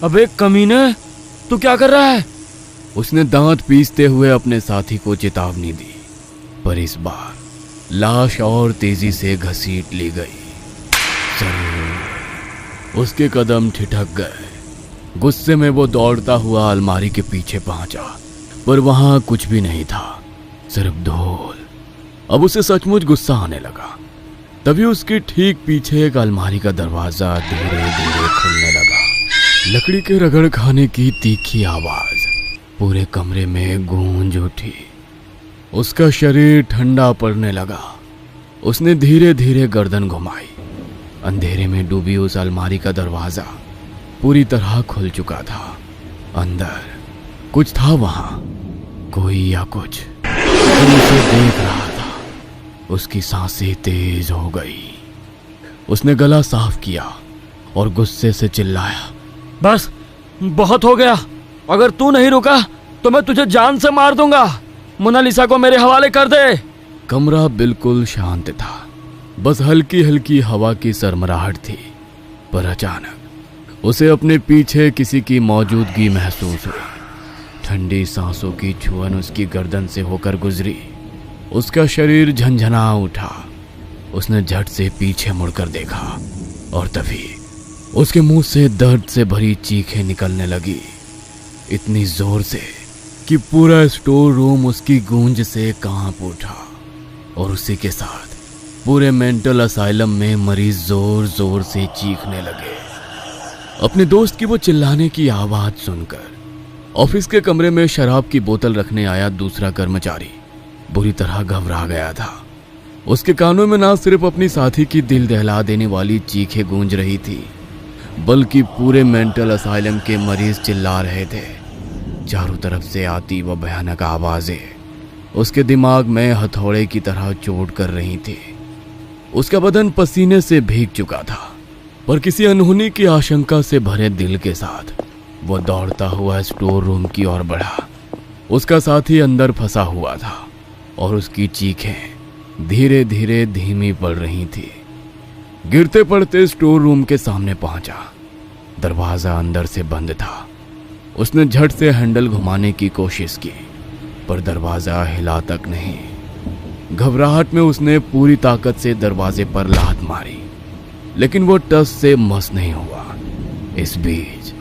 अबे कमीने, तू क्या कर रहा है?
उसने दांत पीसते हुए अपने साथी को चेतावनी दी, पर इस बार लाश और तेजी से घसीट ली गई। जरूर उसके कदम ठिठक गए। गुस्से में वो दौड़ता हुआ अलमारी के पीछे पहुंचा, पर वहां कुछ भी नहीं था, सिर्फ धूल। अब उसे सचमुच गुस्सा आने लगा। तभी उसके ठीक पीछे एक अलमारी का दरवाजा धीरे धीरे खुलने लगा। लकड़ी के रगड़ खाने की तीखी आवाज पूरे कमरे में गूंज उठी। उसका शरीर ठंडा पड़ने लगा। उसने धीरे धीरे गर्दन घुमाई। अंधेरे में डूबी उस अलमारी का दरवाजा पूरी तरह खुल चुका था। अंदर कुछ था, वहां कोई या कुछ जो उसे देख रहा था। उसकी सांसें तेज हो गई। उसने गला साफ किया और गुस्से से चिल्लाया,
बस बहुत हो गया। अगर तू नहीं रुका तो मैं तुझे जान से मार दूंगा। मोनालिसा को मेरे हवाले कर दे।
कमरा बिल्कुल शांत था, बस हल्की हल्की हवा की सरमराहट थी। पर अचानक उसे अपने पीछे किसी की मौजूदगी महसूस हुई। ठंडी सांसों की छुअन उसकी गर्दन से होकर गुजरी। उसका शरीर झंझना उठा। उसने झट से पीछे मुड़कर देखा और तभी उसके मुंह से दर्द से भरी चीखें निकलने लगी, इतनी जोर से कि पूरा स्टोर रूम उसकी गूंज से कांप उठा। और उसी के साथ पूरे मेंटल असाइलम में मरीज जोर जोर से चीखने लगे। अपने दोस्त की वो चिल्लाने की आवाज सुनकर ऑफिस के कमरे में शराब की बोतल रखने आया दूसरा कर्मचारी बुरी तरह घबरा गया था। उसके कानों में ना सिर्फ अपनी साथी की दिल दहला देने वाली चीखें गूंज रही थी, बल्कि पूरे मेंटल असाइलम के मरीज चिल्ला रहे थे। चारों तरफ से आती वह भयानक आवाजें उसके दिमाग में हथौड़े की तरह चोट कर रही थी। उसका बदन पसीने से भीग चुका था, पर किसी अनहोनी की आशंका से भरे दिल के साथ वह दौड़ता हुआ स्टोर रूम की ओर बढ़ा। उसका साथी अंदर फंसा हुआ था और उसकी चीखें धीरे धीरे धीमी पड़ रही थी। गिरते पड़ते स्टोर रूम के सामने पहुंचा। दरवाजा अंदर से बंद था। उसने झट से हैंडल घुमाने की कोशिश की, पर दरवाजा हिला तक नहीं। घबराहट में उसने पूरी ताकत से दरवाजे पर लात मारी, लेकिन वो टस से मस नहीं हुआ। इस बीच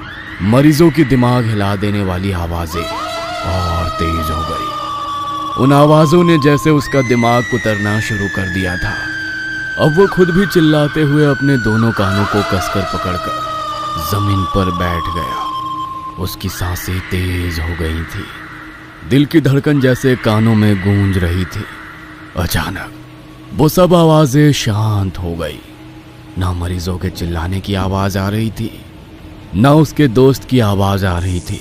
मरीजों की दिमाग हिला देने वाली आवाजें और तेज हो गई। उन आवाजों ने जैसे उसका दिमाग कुतरना शुरू कर दिया था। अब वो खुद भी चिल्लाते हुए अपने दोनों कानों को कसकर पकड़कर जमीन पर बैठ गया। उसकी सांसें तेज हो गई थी। दिल की धड़कन जैसे कानों में गूंज रही थी। अचानक वो सब आवाजें शांत हो गई। ना मरीजों के चिल्लाने की आवाज आ रही थी, ना उसके दोस्त की आवाज आ रही थी।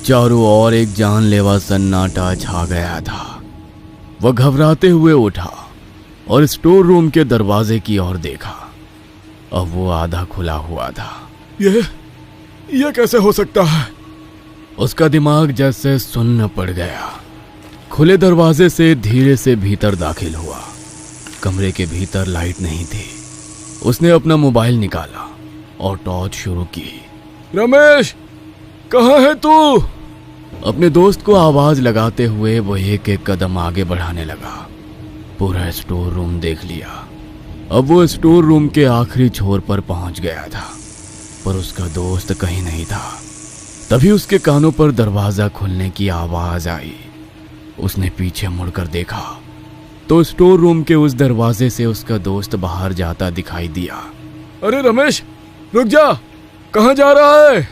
चारों ओर एक जानलेवा सन्नाटा छा गया था। वह घबराते हुए उठा और स्टोर रूम के दरवाजे की ओर देखा। अब वो आधा खुला हुआ था।
ये कैसे हो सकता है?
उसका दिमाग जैसे सुन्न पड़ गया। खुले दरवाजे से धीरे से भीतर दाखिल हुआ। कमरे के भीतर लाइट नहीं थी। उसने अपना मोबाइल निकाला और टॉर्च शुरू की।
रमेश, कहाँ है तू?
अपने दोस्त को आवाज लगाते हुए वो एक एक कदम आगे बढ़ाने लगा। पूरा स्टोर रूम देख लिया। अब वो स्टोर रूम के आखिरी छोर पर पहुंच गया था, पर उसका दोस्त कहीं नहीं था। तभी उसके कानों पर दरवाजा खुलने की आवाज आई। उसने पीछे मुड़कर देखा तो स्टोर रूम के उस दरवाजे से उसका दोस्त बाहर जाता दिखाई दिया।
अरे रमेश, रुक जा, कहाँ जा रहा है?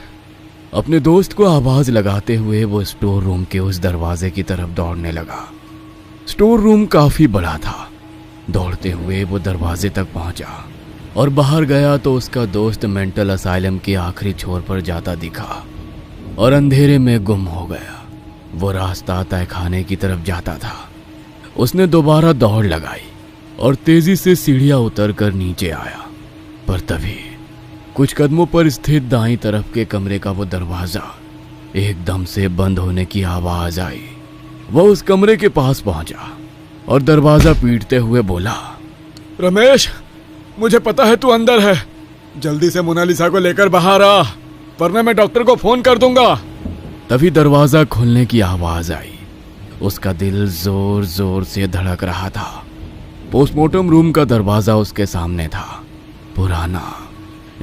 अपने दोस्त को आवाज लगाते हुए वो स्टोर रूम के उस दरवाजे की तरफ दौड़ने लगा। स्टोर रूम काफी बड़ा था। दौड़ते हुए वो दरवाजे तक पहुंचा और बाहर गया तो उसका दोस्त मेंटल असाइलम के आखिरी छोर पर जाता दिखा और अंधेरे में गुम हो गया। वो रास्ता तहखाने की तरफ जाता था। उसने दोबारा दौड़ लगाई और तेजी से सीढ़ियां उतरकर नीचे आया, पर तभी कुछ कदमों पर स्थित दाईं तरफ के कमरे का वो दरवाजा एकदम से बंद होने की आवाज आई। वह उस कमरे के पास पहुंचा और दरवाजा पीटते हुए बोला,
रमेश, मुझे पता है तू अंदर है। जल्दी से मोनालिसा को लेकर बाहर आ, वरना मैं डॉक्टर को फोन कर दूंगा।
तभी दरवाजा खुलने की आवाज आई। उसका दिल जोर जोर से धड़क रहा था। पोस्टमार्टम रूम का दरवाजा उसके सामने था, पुराना,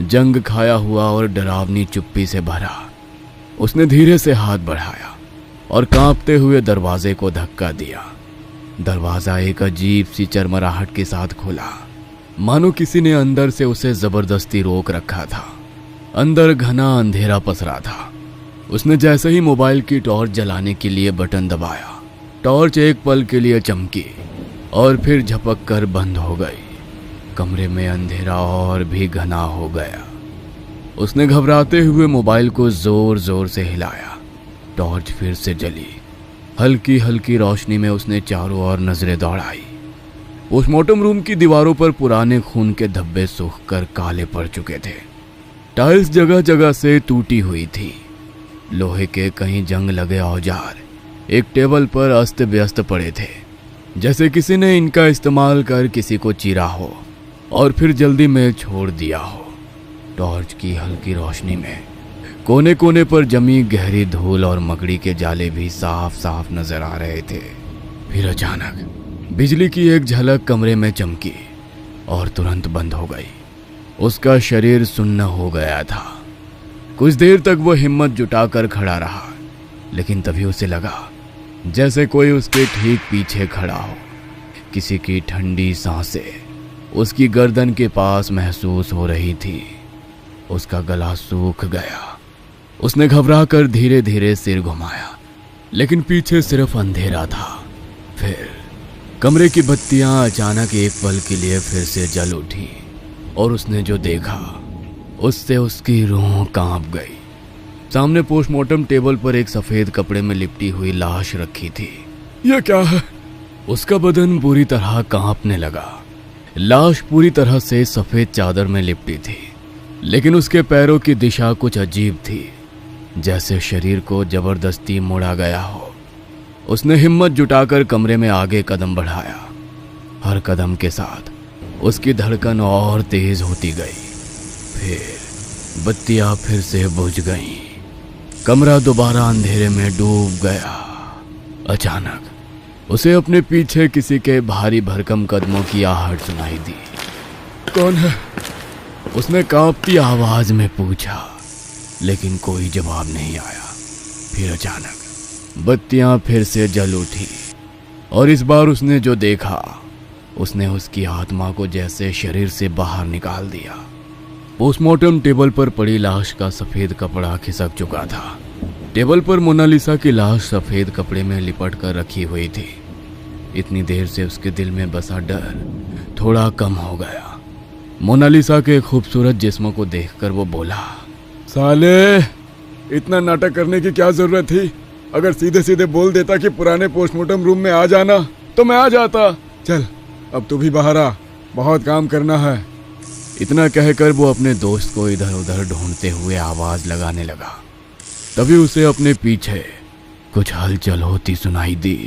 जंग खाया हुआ और डरावनी चुप्पी से भरा। उसने धीरे से हाथ बढ़ाया और कांपते हुए दरवाजे को धक्का दिया। दरवाजा एक अजीब सी चरमराहट के साथ खुला, मानो किसी ने अंदर से उसे जबरदस्ती रोक रखा था। अंदर घना अंधेरा पसरा था। उसने जैसे ही मोबाइल की टॉर्च जलाने के लिए बटन दबाया, टॉर्च एक पल के लिए चमकी और फिर झपक कर बंद हो गई। कमरे में अंधेरा और भी घना हो गया। उसने घबराते हुए मोबाइल को जोर जोर से हिलाया। टॉर्च फिर से जली। हल्की हल्की रोशनी में उसने चारों ओर नजरें दौड़ाई। पोस्टमार्टम रूम की दीवारों पर पुराने खून के धब्बे सूख कर काले पड़ चुके थे। टाइल्स जगह जगह से टूटी हुई थी। लोहे के कहीं जंग लगे औजार एक टेबल पर अस्त व्यस्त पड़े थे, जैसे किसी ने इनका इस्तेमाल कर किसी को चीरा हो और फिर जल्दी में छोड़ दिया हो। टॉर्च की हल्की रोशनी में कोने कोने पर जमी गहरी धूल और मकड़ी के जाले भी साफ साफ नजर आ रहे थे। फिर अचानक बिजली की एक झलक कमरे में चमकी और तुरंत बंद हो गई। उसका शरीर सुन्न हो गया था। कुछ देर तक वो हिम्मत जुटाकर खड़ा रहा, लेकिन तभी उसे लगा जैसे कोई उसके ठीक पीछे खड़ा हो। किसी की ठंडी सांसें उसकी गर्दन के पास महसूस हो रही थी। उसका गला सूख गया। उसने घबराकर धीरे धीरे सिर घुमाया, लेकिन पीछे सिर्फ अंधेरा था। फिर कमरे की बत्तियां अचानक एक पल के लिए फिर से जल उठी और उसने जो देखा उससे उसकी रूह कांप गई। सामने पोस्टमार्टम टेबल पर एक सफेद कपड़े में लिपटी हुई लाश रखी थी।
यह क्या है?
उसका बदन पूरी तरह कांपने लगा। लाश पूरी तरह से सफेद चादर में लिपटी थी, लेकिन उसके पैरों की दिशा कुछ अजीब थी, जैसे शरीर को जबरदस्ती मोड़ा गया हो। उसने हिम्मत जुटाकर कमरे में आगे कदम बढ़ाया। हर कदम के साथ उसकी धड़कन और तेज होती गई। फिर बत्तियां फिर से बुझ गईं। कमरा दोबारा अंधेरे में डूब गया। अचानक उसे अपने पीछे किसी के भारी भरकम कदमों की आहट सुनाई दी।
कौन है?
उसने कांपती आवाज में पूछा, लेकिन कोई जवाब नहीं आया। फिर अचानक बत्तियां फिर से जल उठी और इस बार उसने जो देखा उसने उसकी आत्मा को जैसे शरीर से बाहर निकाल दिया। पोस्टमार्टम टेबल पर पड़ी लाश का सफेद कपड़ा खिसक चुका था। टेबल पर मोनालिसा की लाश सफेद कपड़े में लिपट कर रखी हुई थी। इतनी देर से उसके दिल में बसा डर थोड़ा कम हो गया। मोनालिसा के खूबसूरत जिस्म को देखकर वो बोला,
साले, इतना नाटक करने की क्या जरूरत थी? अगर सीधे सीधे बोल देता कि पुराने पोस्टमार्टम रूम में आ जाना तो मैं आ जाता। चल अब तू भी बाहर आ, बहुत काम करना है।
इतना कहकर वो अपने दोस्त को इधर उधर ढूंढते हुए आवाज लगाने लगा। तभी उसे अपने पीछे कुछ हलचल होती सुनाई दी।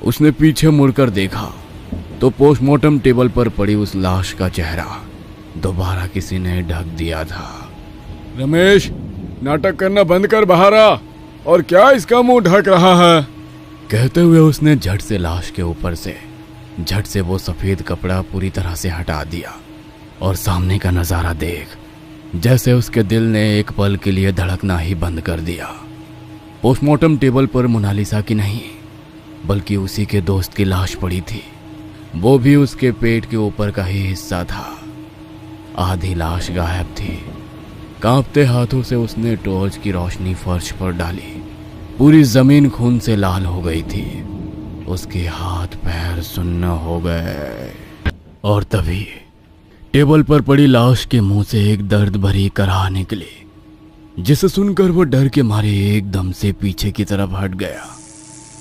उसने पीछे मुड़कर देखा तो पोस्टमार्टम टेबल पर पड़ी उस लाश का चेहरा दोबारा किसी ने ढक दिया था।
रमेश, नाटक करना बंद कर, बाहर आ। और क्या इसका मुंह ढक रहा है?
कहते हुए उसने झट से लाश के ऊपर से झट से वो सफेद कपड़ा पूरी तरह से हटा दिया और सामने का नजारा देख जैसे उसके दिल ने एक पल के लिए धड़कना ही बंद कर दिया। पोस्टमार्टम टेबल पर मोनालिसा की नहीं बल्कि उसी के दोस्त की लाश पड़ी थी। वो भी उसके पेट के ऊपर का ही हिस्सा था। आधी लाश गायब थी। कांपते हाथों से उसने टॉर्च की रोशनी फर्श पर डाली। पूरी जमीन खून से लाल हो गई थी। उसके हाथ पैर सुन्न हो गए और तभी टेबल पर पड़ी लाश के मुंह से एक दर्द भरी कराह निकली, जिसे सुनकर वो डर के मारे एकदम से पीछे की तरफ हट गया।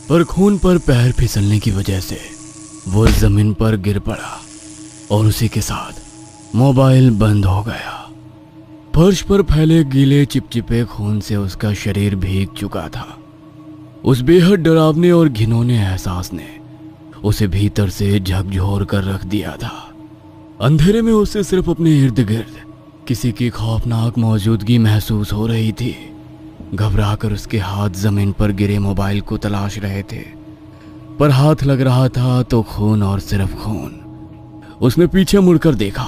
पर खून पर पैर फिसलने की वजह से वो जमीन पर गिर पड़ा और उसी के साथ मोबाइल बंद हो गया। फर्श पर फैले गीले चिपचिपे खून से उसका शरीर भीग चुका था। उस बेहद डरावने और घिनौने एहसास ने उसे भीतर से झकझोर कर रख दिया था। अंधेरे में उसे सिर्फ अपने इर्द गिर्द किसी की खौफनाक मौजूदगी महसूस हो रही थी। घबराकर उसके हाथ जमीन पर गिरे मोबाइल को तलाश रहे थे, पर हाथ लग रहा था तो खून और सिर्फ खून। उसने पीछे मुड़कर देखा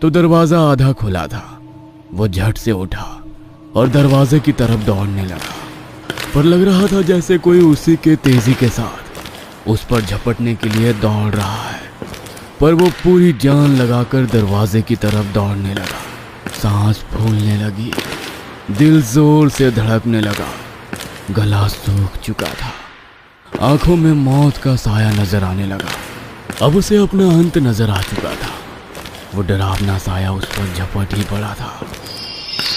तो दरवाजा आधा खुला था। वो झट से उठा और दरवाजे की तरफ दौड़ने लगा, पर लग रहा था जैसे कोई उसी के तेजी के साथ उस पर झपटने के लिए दौड़ रहा है। पर वो पूरी जान लगाकर दरवाजे की तरफ दौड़ने लगा। सांस फूलने लगी, दिल जोर से धड़कने लगा, गला सूख चुका था, आंखों में मौत का साया नजर आने लगा। अब उसे अपना अंत नजर आ चुका था। वो डरावना साया उस पर झपट ही पड़ा था,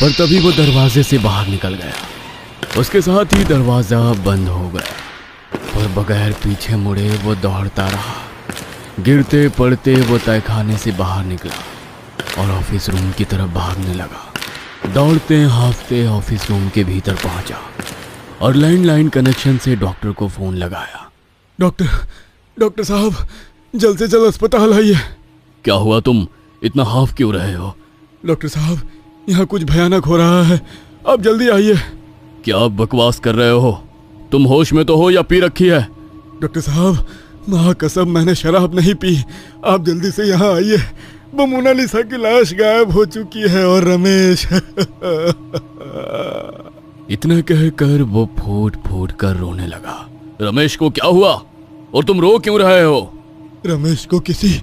पर तभी वो दरवाजे से बाहर निकल गया। उसके साथ ही दरवाजा बंद हो गया, पर बगैर पीछे मुड़े वो दौड़ता रहा। गिरते पड़ते वो तहखाने से बाहर निकला और ऑफिस रूम की तरफ भागने लगा। दौड़ते हांफते ऑफिस रूम के भीतर पहुंचा और लैंडलाइन कनेक्शन से डॉक्टर को फोन लगाया।
डॉक्टर साहब, जल्द से जल्द अस्पताल आइए।
क्या हुआ, तुम इतना हाफ क्यों रहे हो?
डॉक्टर साहब, यहाँ कुछ भयानक हो रहा है, आप जल्दी आइए।
क्या आप बकवास कर रहे हो? तुम होश में तो हो या पी रखी है?
डॉक्टर साहब, माँ कसम मैंने शराब नहीं पी, आप जल्दी से यहाँ आइए। वो मोनालिसा की लाश गायब हो चुकी है और रमेश
इतना कहकर वो फूट फूट कर रोने लगा। रमेश को क्या हुआ और तुम रो क्यों रहे हो?
रमेश को किसी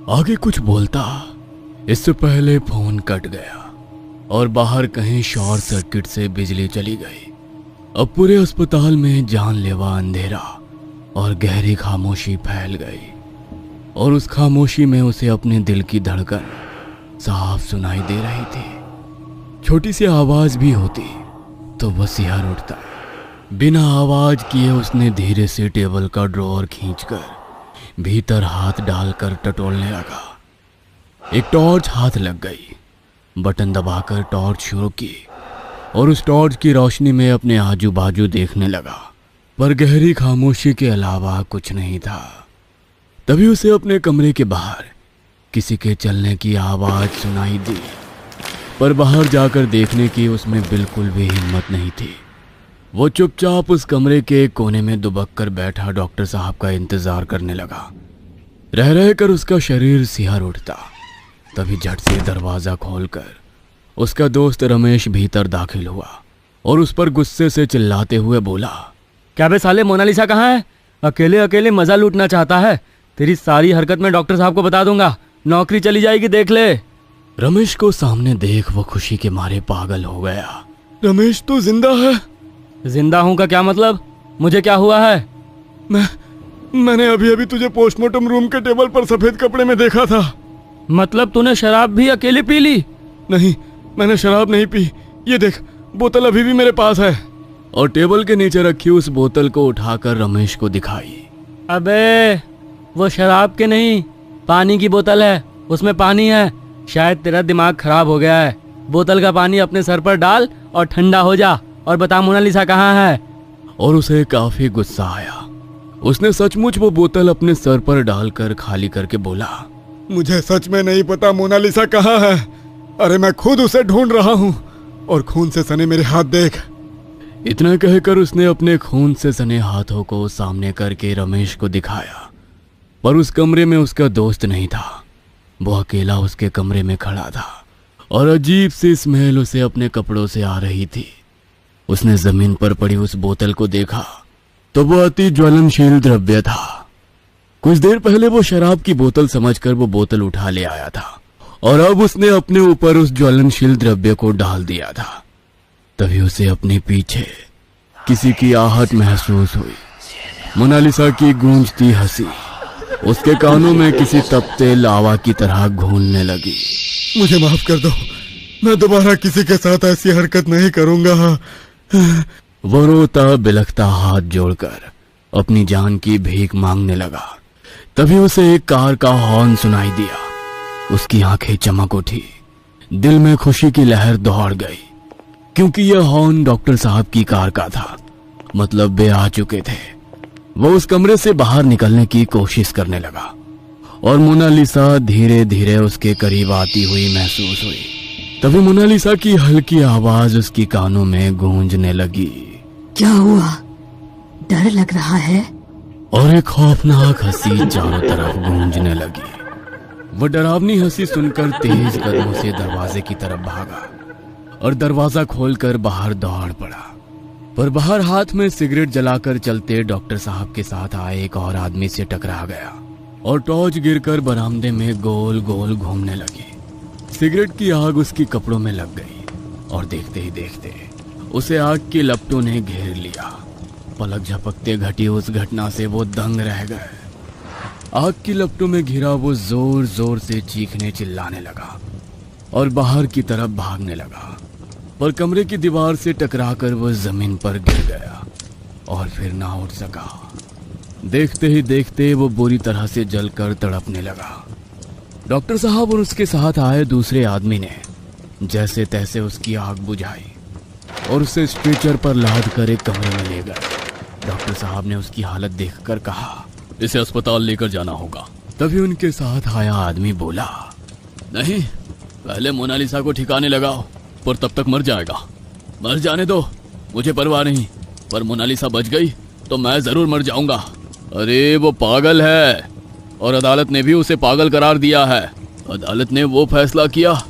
आगे कुछ बोलता, इससे पहले फोन कट गया और बाहर कहीं शॉर्ट सर्किट से बिजली चली गई। अब पूरे अस्पताल में जानलेवा अंधेरा और गहरी खामोशी फैल गई, और उस खामोशी में उसे अपने दिल की धड़कन साफ सुनाई दे रही थी। छोटी सी आवाज भी होती तो वो सिहर उठता। बिना आवाज किए उसने धीरे से टेबल का ड्रॉअर खींचकर भीतर हाथ डालकर टटोलने लगा। एक टॉर्च हाथ लग गई, बटन दबाकर टॉर्च शुरू की और उस टॉर्च की रोशनी में अपने आजू बाजू देखने लगा, पर गहरी खामोशी के अलावा कुछ नहीं था। तभी उसे अपने कमरे के बाहर किसी के चलने की आवाज सुनाई दी, पर बाहर जाकर देखने की उसमें बिल्कुल भी हिम्मत नहीं थी। वो चुपचाप उस कमरे के एक कोने में दुबक कर बैठा डॉक्टर साहब का इंतजार करने लगा। रह रहकर उसका शरीर सिहर उठता। तभी झट से दरवाजा खोलकर उसका दोस्त रमेश भीतर दाखिल हुआ और उस पर गुस्से से चिल्लाते हुए बोला,
क्या बे साले, मोनालिसा कहाँ है? अकेले अकेले मजा लूटना चाहता है? तेरी सारी हरकत मैं डॉक्टर साहब को बता दूंगा, नौकरी चली जाएगी, देख ले।
रमेश को सामने देख वो खुशी के मारे पागल हो गया।
रमेश तू जिंदा है?
जिंदा हूं का क्या मतलब? मुझे क्या हुआ है?
मैंने अभी अभी तुझे पोस्टमार्टम रूम के टेबल पर सफेद कपड़े में देखा था।
मतलब तूने शराब भी अकेले पी ली?
नहीं, मैंने शराब नहीं पी। ये देख, बोतल अभी भी मेरे पास है।
और टेबल के नीचे रखी उस बोतल को उठाकर रमेश को दिखाई।
अबे वो शराब के नहीं, पानी की बोतल है, उसमें पानी है। शायद तेरा दिमाग खराब हो गया है। बोतल का पानी अपने सर पर डाल और ठंडा हो जा और बता मोनालिसा कहाँ है।
और उसे काफी गुस्सा आया। उसने सचमुच वो बोतल अपने सर पर डालकर खाली करके बोला,
मुझे सच में नहीं पता मोनालिसा कहाँ है। अरे मैं खुद उसे ढूंढ रहा हूँ और खून से सने मेरे हाथ देख।
इतना कहकर उसने अपने खून से सने हाथों को सामने करके रमेश को दिखाया, पर उस कमरे में उसका दोस्त नहीं था। वो अकेला उसके कमरे में खड़ा था और अजीब सी स्मेल उसे अपने कपड़ों से आ रही थी। उसने जमीन पर पड़ी उस बोतल को देखा तो वो अति ज्वलनशील द्रव्य था। कुछ देर पहले वो शराब की बोतल समझकर वो बोतल उठा ले आया था और अब उसने अपने ऊपर उस ज्वलनशील द्रव्य को डाल दिया था। तभी उसे अपने पीछे किसी की आहट महसूस हुई। मोनालिसा की गूंजती हंसी उसके कानों में किसी तपते लावा की तरह घूलने लगी।
मुझे माफ कर दो, मैं दोबारा किसी के साथ ऐसी हरकत नहीं करूंगा।
वो रोता बिलखता हाथ जोड़कर अपनी जान की भीख मांगने लगा। तभी उसे एक कार का हॉर्न सुनाई दिया। उसकी आंखें चमक उठी, दिल में खुशी की लहर दौड़ गई, क्योंकि यह हॉर्न डॉक्टर साहब की कार का था। मतलब वे आ चुके थे। वो उस कमरे से बाहर निकलने की कोशिश करने लगा और मोनालिसा धीरे धीरे उसके करीब आती हुई महसूस हुई। तभी मोनालिसा की हल्की आवाज उसकी कानों में गूंजने लगी।
क्या हुआ? डर लग रहा है?
और एक खौफनाक हंसी चारों तरफ गूंजने लगी। वह डरावनी हंसी सुनकर तेज कदमों से दरवाजे की तरफ भागा और दरवाजा खोलकर बाहर दौड़ पड़ा। पर बाहर हाथ में सिगरेट जलाकर चलते डॉक्टर साहब के साथ आए एक और आदमी से टकरा गया और टॉर्च गिरकर बरामदे में गोल गोल घूमने लगी। सिगरेट की आग उसकी कपड़ों में लग गई और देखते ही देखते उसे आग की लपटों ने घेर लिया। पलक झपकते घटी उस घटना से वो दंग रह गए। आग की लपटों में घिरा वो जोर जोर से चीखने चिल्लाने लगा और बाहर की तरफ भागने लगा, पर कमरे की दीवार से टकराकर वो जमीन पर गिर गया और फिर ना उठ सका। देखते ही देखते वो बुरी तरह से जलकर तड़पने लगा। डॉक्टर साहब और उसके साथ आए दूसरे आदमी ने जैसे तैसे उसकी आग बुझाई और उसे स्ट्रेचर पर लाद कर एक कमरे में ले गए। डॉक्टर साहब ने उसकी हालत देखकर कहा, इसे अस्पताल लेकर जाना होगा। तभी उनके साथ आया आदमी बोला, नहीं, पहले मोनालिसा को ठिकाने लगाओ, पर तब तक मर जाएगा। मर जाने दो, मुझे परवाह नहीं, पर मोनालिसा बच गई तो मैं जरूर मर जाऊंगा। अरे वो पागल है और अदालत ने भी उसे पागल करार दिया है। अदालत ने वो फैसला किया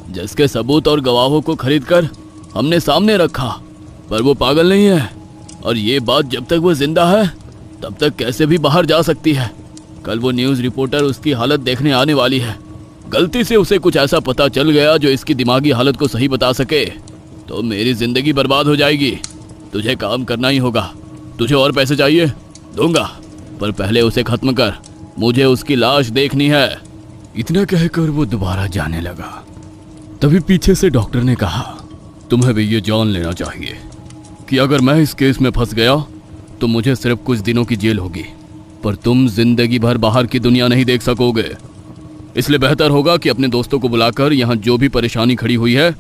जिसके सबूत और गवाहों को खरीदकर हमने सामने रखा, पर वो पागल नहीं है और ये बात जब तक वो जिंदा है तब तक कैसे भी बाहर जा सकती है। कल वो न्यूज़ रिपोर्टर उसकी हालत देखने आने वाली है। गलती से उसे कुछ ऐसा पता चल गया जो इसकी दिमागी हालत को सही बता सके तो मेरी जिंदगी बर्बाद हो जाएगी। तुझे काम करना ही होगा। तुझे और पैसे चाहिए? दूंगा, पर पहले उसे खत्म कर। मुझे उसकी लाश देखनी है। इतना कहकर वो दोबारा जाने लगा। तभी पीछे से डॉक्टर ने कहा, तुम्हें भी ये जान लेना चाहिए कि अगर मैं इस केस में फंस गया तो मुझे सिर्फ कुछ दिनों की जेल होगी, पर तुम जिंदगी भर बाहर की दुनिया नहीं देख सकोगे। इसलिए बेहतर होगा कि अपने दोस्तों को बुलाकर यहाँ जो भी परेशानी खड़ी हुई है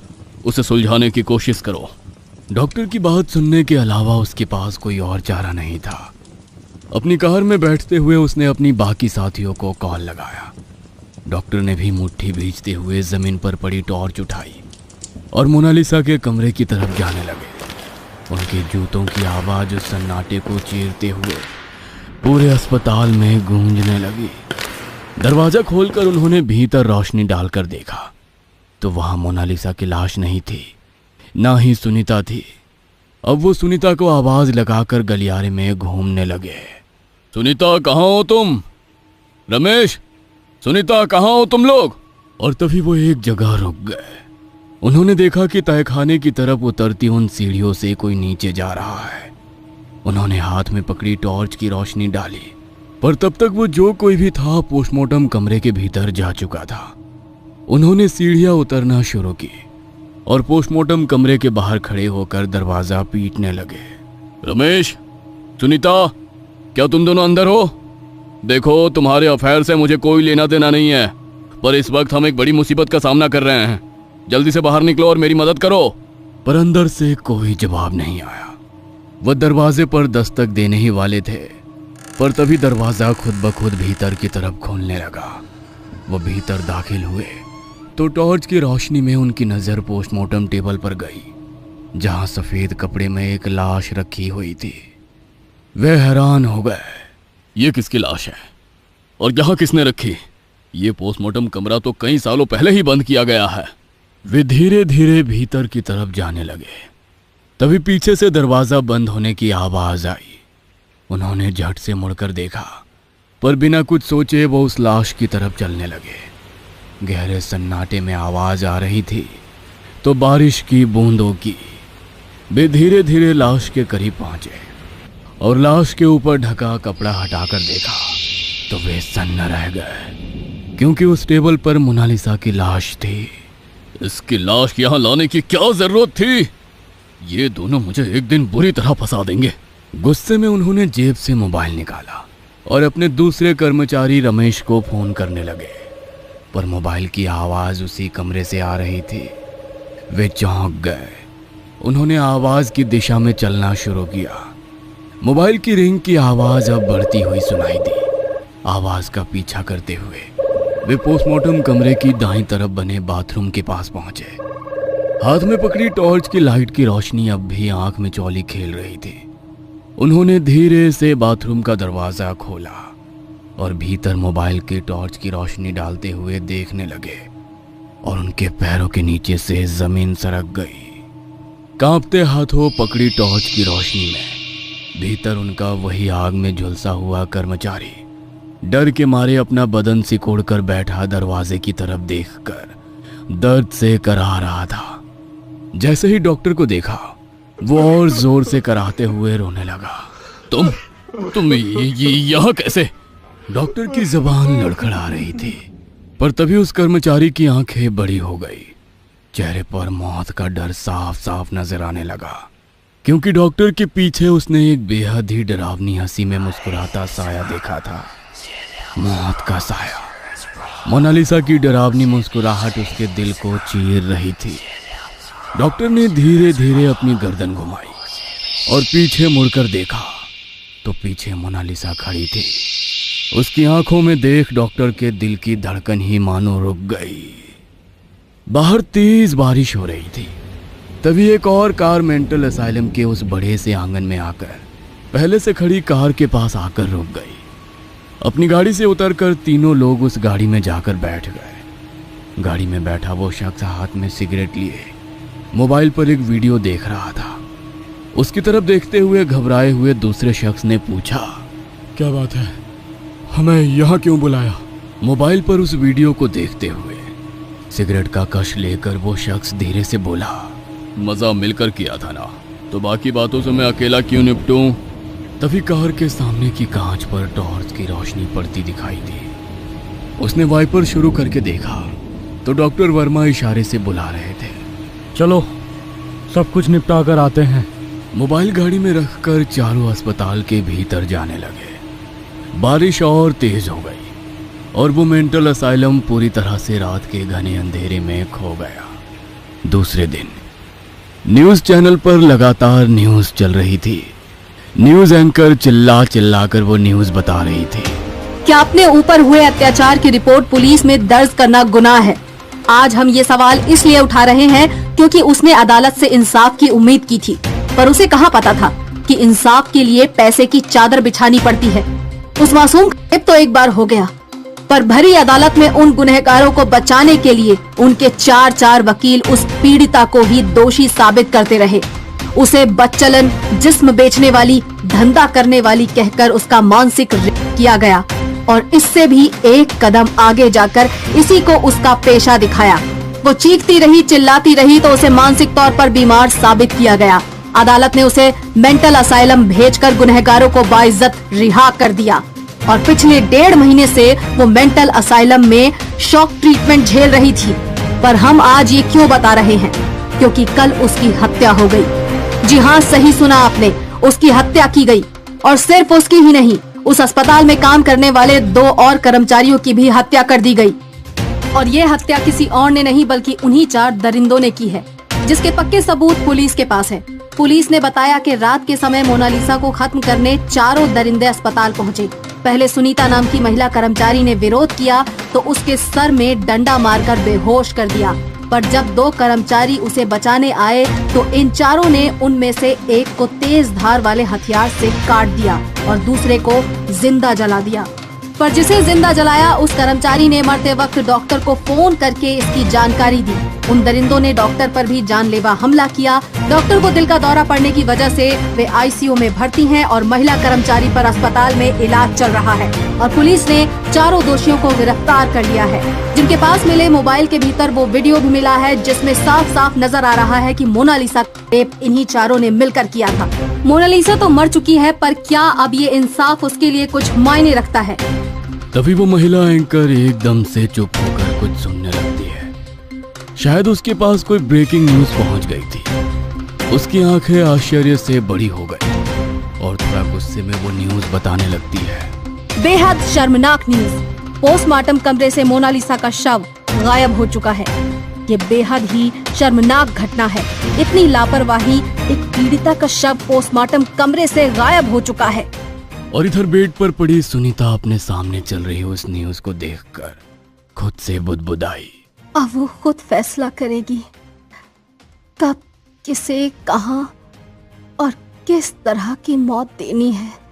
उसे सुलझाने की कोशिश करो। डॉक्टर की बात सुनने के अलावा उसके पास कोई और चारा नहीं था। अपनी कार में बैठते हुए उसने अपनी बाकी साथियों को कॉल लगाया। डॉक्टर ने भी मुट्ठी भींचते हुए जमीन पर पड़ी टॉर्च उठाई और मोनालिसा के कमरे की तरफ जाने लगे। उनके जूतों की आवाज उस सन्नाटे को चीरते हुए पूरे अस्पताल में गूंजने लगी। दरवाजा खोलकर उन्होंने भीतर रोशनी डालकर देखा तो वहां मोनालिसा की लाश नहीं थी, ना ही सुनीता थी। अब वो सुनीता को आवाज लगाकर गलियारे में घूमने लगे। सुनीता, कहाँ हो तुम? रमेश, सुनीता, कहाँ हो तुम लोग? और तभी वो एक जगह रुक गए। उन्होंने देखा कि तहखाने की तरफ उतरती उन सीढ़ियों से कोई नीचे जा रहा है। उन्होंने हाथ में पकड़ी टॉर्च की रोशनी डाली, पर तब तक वो जो कोई भी था पोस्टमार्टम कमरे के भीतर जा चुका था। उन्होंने सीढ़ियां उतरना शुरू की और पोस्टमार्टम कमरे के बाहर खड़े होकर दरवाजा पीटने लगे। रमेश, सुनीता, क्या तुम दोनों अंदर हो? देखो, तुम्हारे अफेयर से मुझे कोई लेना देना नहीं है, पर इस वक्त हम एक बड़ी मुसीबत का सामना कर रहे हैं। जल्दी से बाहर निकलो और मेरी मदद करो। पर अंदर से कोई जवाब नहीं आया। वह दरवाजे पर दस्तक देने ही वाले थे, पर तभी दरवाजा खुद ब खुद भीतर की तरफ खोलने लगा। वह भीतर दाखिल हुए तो टॉर्च की रोशनी में उनकी नजर पोस्टमार्टम टेबल पर गई, जहां सफेद कपड़े में एक लाश रखी हुई थी। वे हैरान हो गए, ये किसकी लाश है और यहाँ किसने रखी? ये पोस्टमार्टम कमरा तो कई सालों पहले ही बंद किया गया है। वे धीरे धीरे भीतर की तरफ जाने लगे। तभी पीछे से दरवाजा बंद होने की आवाज आई। उन्होंने झट से मुड़कर देखा, पर बिना कुछ सोचे वो उस लाश की तरफ चलने लगे। गहरे सन्नाटे में आवाज आ रही थी तो बारिश की बूंदों की। वे धीरे धीरे लाश के करीब पहुंचे और लाश के ऊपर ढका कपड़ा हटाकर देखा तो वे सन्न रह गए, क्योंकि उस टेबल पर मोनालिसा की लाश थी। इसकी लाश यहाँ लाने की क्या जरूरत थी? ये दोनों मुझे एक दिन बुरी तरह फंसा देंगे। गुस्से में उन्होंने जेब से मोबाइल निकाला और अपने दूसरे कर्मचारी रमेश को फोन करने लगे, पर मोबाइल की आवाज उसी कमरे से आ रही थी। वे चौंक गए। उन्होंने आवाज की दिशा में चलना शुरू किया। मोबाइल की रिंग की आवाज अब बढ़ती हुई सुनाई दी। आवाज का पीछा करते हुए वे पोस्टमार्टम कमरे की दाईं तरफ बने बाथरूम के पास पहुंचे। हाथ में पकड़ी टॉर्च की लाइट की रोशनी अब भी आंख में चौली खेल रही थी। उन्होंने धीरे से बाथरूम का दरवाजा खोला और भीतर मोबाइल की टॉर्च की रोशनी डालते हुए देखने लगे और उनके पैरों के नीचे से जमीन सरक गई। कांपते हाथों पकड़ी टॉर्च की रोशनी में भीतर उनका वही आग में झुलसा हुआ कर्मचारी डर के मारे अपना बदन सिकोड़कर बैठा दरवाजे की तरफ देखकर दर्द से कराह रहा था। जैसे ही डॉक्टर को देखा वो और जोर से कराहते हुए रोने लगा। तुम यहाँ कैसे? डॉक्टर की जबान लड़खड़ा रही थी, पर तभी उस कर्मचारी की आंखें बड़ी हो गई। चेहरे पर मौत का डर साफ साफ नजर आने लगा, क्योंकि डॉक्टर के पीछे उसने एक बेहद ही डरावनी हंसी में मुस्कुराता साया देखा था। मौत का साया। मोनालिसा की डरावनी मुस्कुराहट उसके दिल को चीर रही थी। डॉक्टर ने धीरे धीरे अपनी गर्दन घुमाई और पीछे मुड़कर देखा तो पीछे मोनालिसा खड़ी थी। उसकी आंखों में देख डॉक्टर के दिल की धड़कन ही मानो रुक गई। बाहर तेज बारिश हो रही थी। तभी एक और कार मेंटल असाइलम के उस बड़े से आंगन में आकर पहले से खड़ी कार के पास आकर रुक गई। अपनी गाड़ी से उतरकर तीनों लोग उस गाड़ी में जाकर बैठ गए। गाड़ी में बैठा वो शख्स हाथ में सिगरेट लिए मोबाइल पर एक वीडियो देख रहा था। उसकी तरफ देखते हुए घबराए हुए दूसरे शख्स ने पूछा,
क्या बात है, हमें यहाँ क्यों बुलाया?
मोबाइल पर उस वीडियो को देखते हुए सिगरेट का कश लेकर वो शख्स धीरे से बोला, मजा मिलकर किया था ना, तो बाकी बातों से मैं अकेला क्यों निपटूं? तभी कार के सामने की कांच पर टॉर्च की रोशनी पड़ती दिखाई दी। उसने वाइपर शुरू करके देखा तो डॉक्टर वर्मा इशारे से बुला रहे थे।
चलो सब कुछ निपटा कर आते हैं।
मोबाइल गाड़ी में रखकर चारों अस्पताल के भीतर जाने लगे। बारिश और तेज हो गई और वो मेंटल असाइलम पूरी तरह से रात के घने अंधेरे में खो गया। दूसरे दिन न्यूज चैनल पर लगातार न्यूज चल रही थी। न्यूज एंकर चिल्ला चिल्ला कर वो न्यूज बता रही थी।
क्या अपने ऊपर हुए अत्याचार की रिपोर्ट पुलिस में दर्ज करना गुनाह है? आज हम ये सवाल इसलिए उठा रहे हैं क्योंकि उसने अदालत से इंसाफ की उम्मीद की थी, पर उसे कहाँ पता था कि इंसाफ के लिए पैसे की चादर बिछानी पड़ती है। उस मासूम का तो एक बार हो गया, पर भरी अदालत में उन गुनहगारों को बचाने के लिए उनके चार वकील उस पीड़िता को ही दोषी साबित करते रहे। उसे बदचलन, जिस्म बेचने वाली, धंधा करने वाली कहकर उसका मानसिक रेप किया गया और इससे भी एक कदम आगे जाकर इसी को उसका पेशा दिखाया। वो चीखती रही, चिल्लाती रही तो उसे मानसिक तौर पर बीमार साबित किया गया। अदालत ने उसे मेंटल असाइलम भेजकर गुनहगारों को बाइज्जत रिहा कर दिया और पिछले 1.5 महीने से वो मेंटल असाइलम में शॉक ट्रीटमेंट झेल रही थी। पर हम आज ये क्यों बता रहे हैं? क्योंकि कल उसकी हत्या हो गई। जी हाँ, सही सुना आपने, उसकी हत्या की गई। और सिर्फ उसकी ही नहीं, उस अस्पताल में काम करने वाले 2 और कर्मचारियों की भी हत्या कर दी गई। और ये हत्या किसी और ने नहीं बल्कि उन्हीं 4 दरिंदों ने की है, जिसके पक्के सबूत पुलिस के पास है। पुलिस ने बताया कि रात के समय मोनालिसा को खत्म करने 4 दरिंदे अस्पताल पहुँचे। पहले सुनीता नाम की महिला कर्मचारी ने विरोध किया तो उसके सर में डंडा मारकर बेहोश कर दिया, पर जब 2 कर्मचारी उसे बचाने आए तो इन 4 ने उनमें से एक को तेज धार वाले हथियार से काट दिया और दूसरे को जिंदा जला दिया। पर जिसे जिंदा जलाया उस कर्मचारी ने मरते वक्त डॉक्टर को फोन करके इसकी जानकारी दी। उन दरिंदों ने डॉक्टर पर भी जानलेवा हमला किया। डॉक्टर को दिल का दौरा पड़ने की वजह से वे आईसीयू में भर्ती हैं और महिला कर्मचारी पर अस्पताल में इलाज चल रहा है। और पुलिस ने 4 दोषियों को गिरफ्तार कर लिया है, जिनके पास मिले मोबाइल के भीतर वो वीडियो भी मिला है जिसमें साफ साफ नजर आ रहा है कि मोनालिसा का रेप इन्हीं 4 ने मिलकर किया था। मोनालिसा तो मर चुकी है, पर क्या अब ये इंसाफ उसके लिए कुछ मायने रखता है?
तभी वो महिला एंकर एकदम से चुप होकर कुछ सुनने लगती है। शायद उसके पास कोई ब्रेकिंग न्यूज पहुंच गई थी। उसकी आंखें आश्चर्य से बड़ी हो गई और थोड़ा गुस्से में वो न्यूज बताने लगती है।
बेहद शर्मनाक न्यूज। पोस्टमार्टम कमरे से मोनालिसा का शव गायब हो चुका है। ये बेहद ही शर्मनाक घटना है। इतनी लापरवाही, एक पीड़िता का शव पोस्टमार्टम कमरे से गायब हो चुका है।
और इधर बेड पर पड़ी सुनीता अपने सामने चल रही उस न्यूज को देखकर खुद से बुदबुदाई।
अब वो खुद फैसला करेगी कब, किसे, कहाँ और किस तरह की मौत देनी है।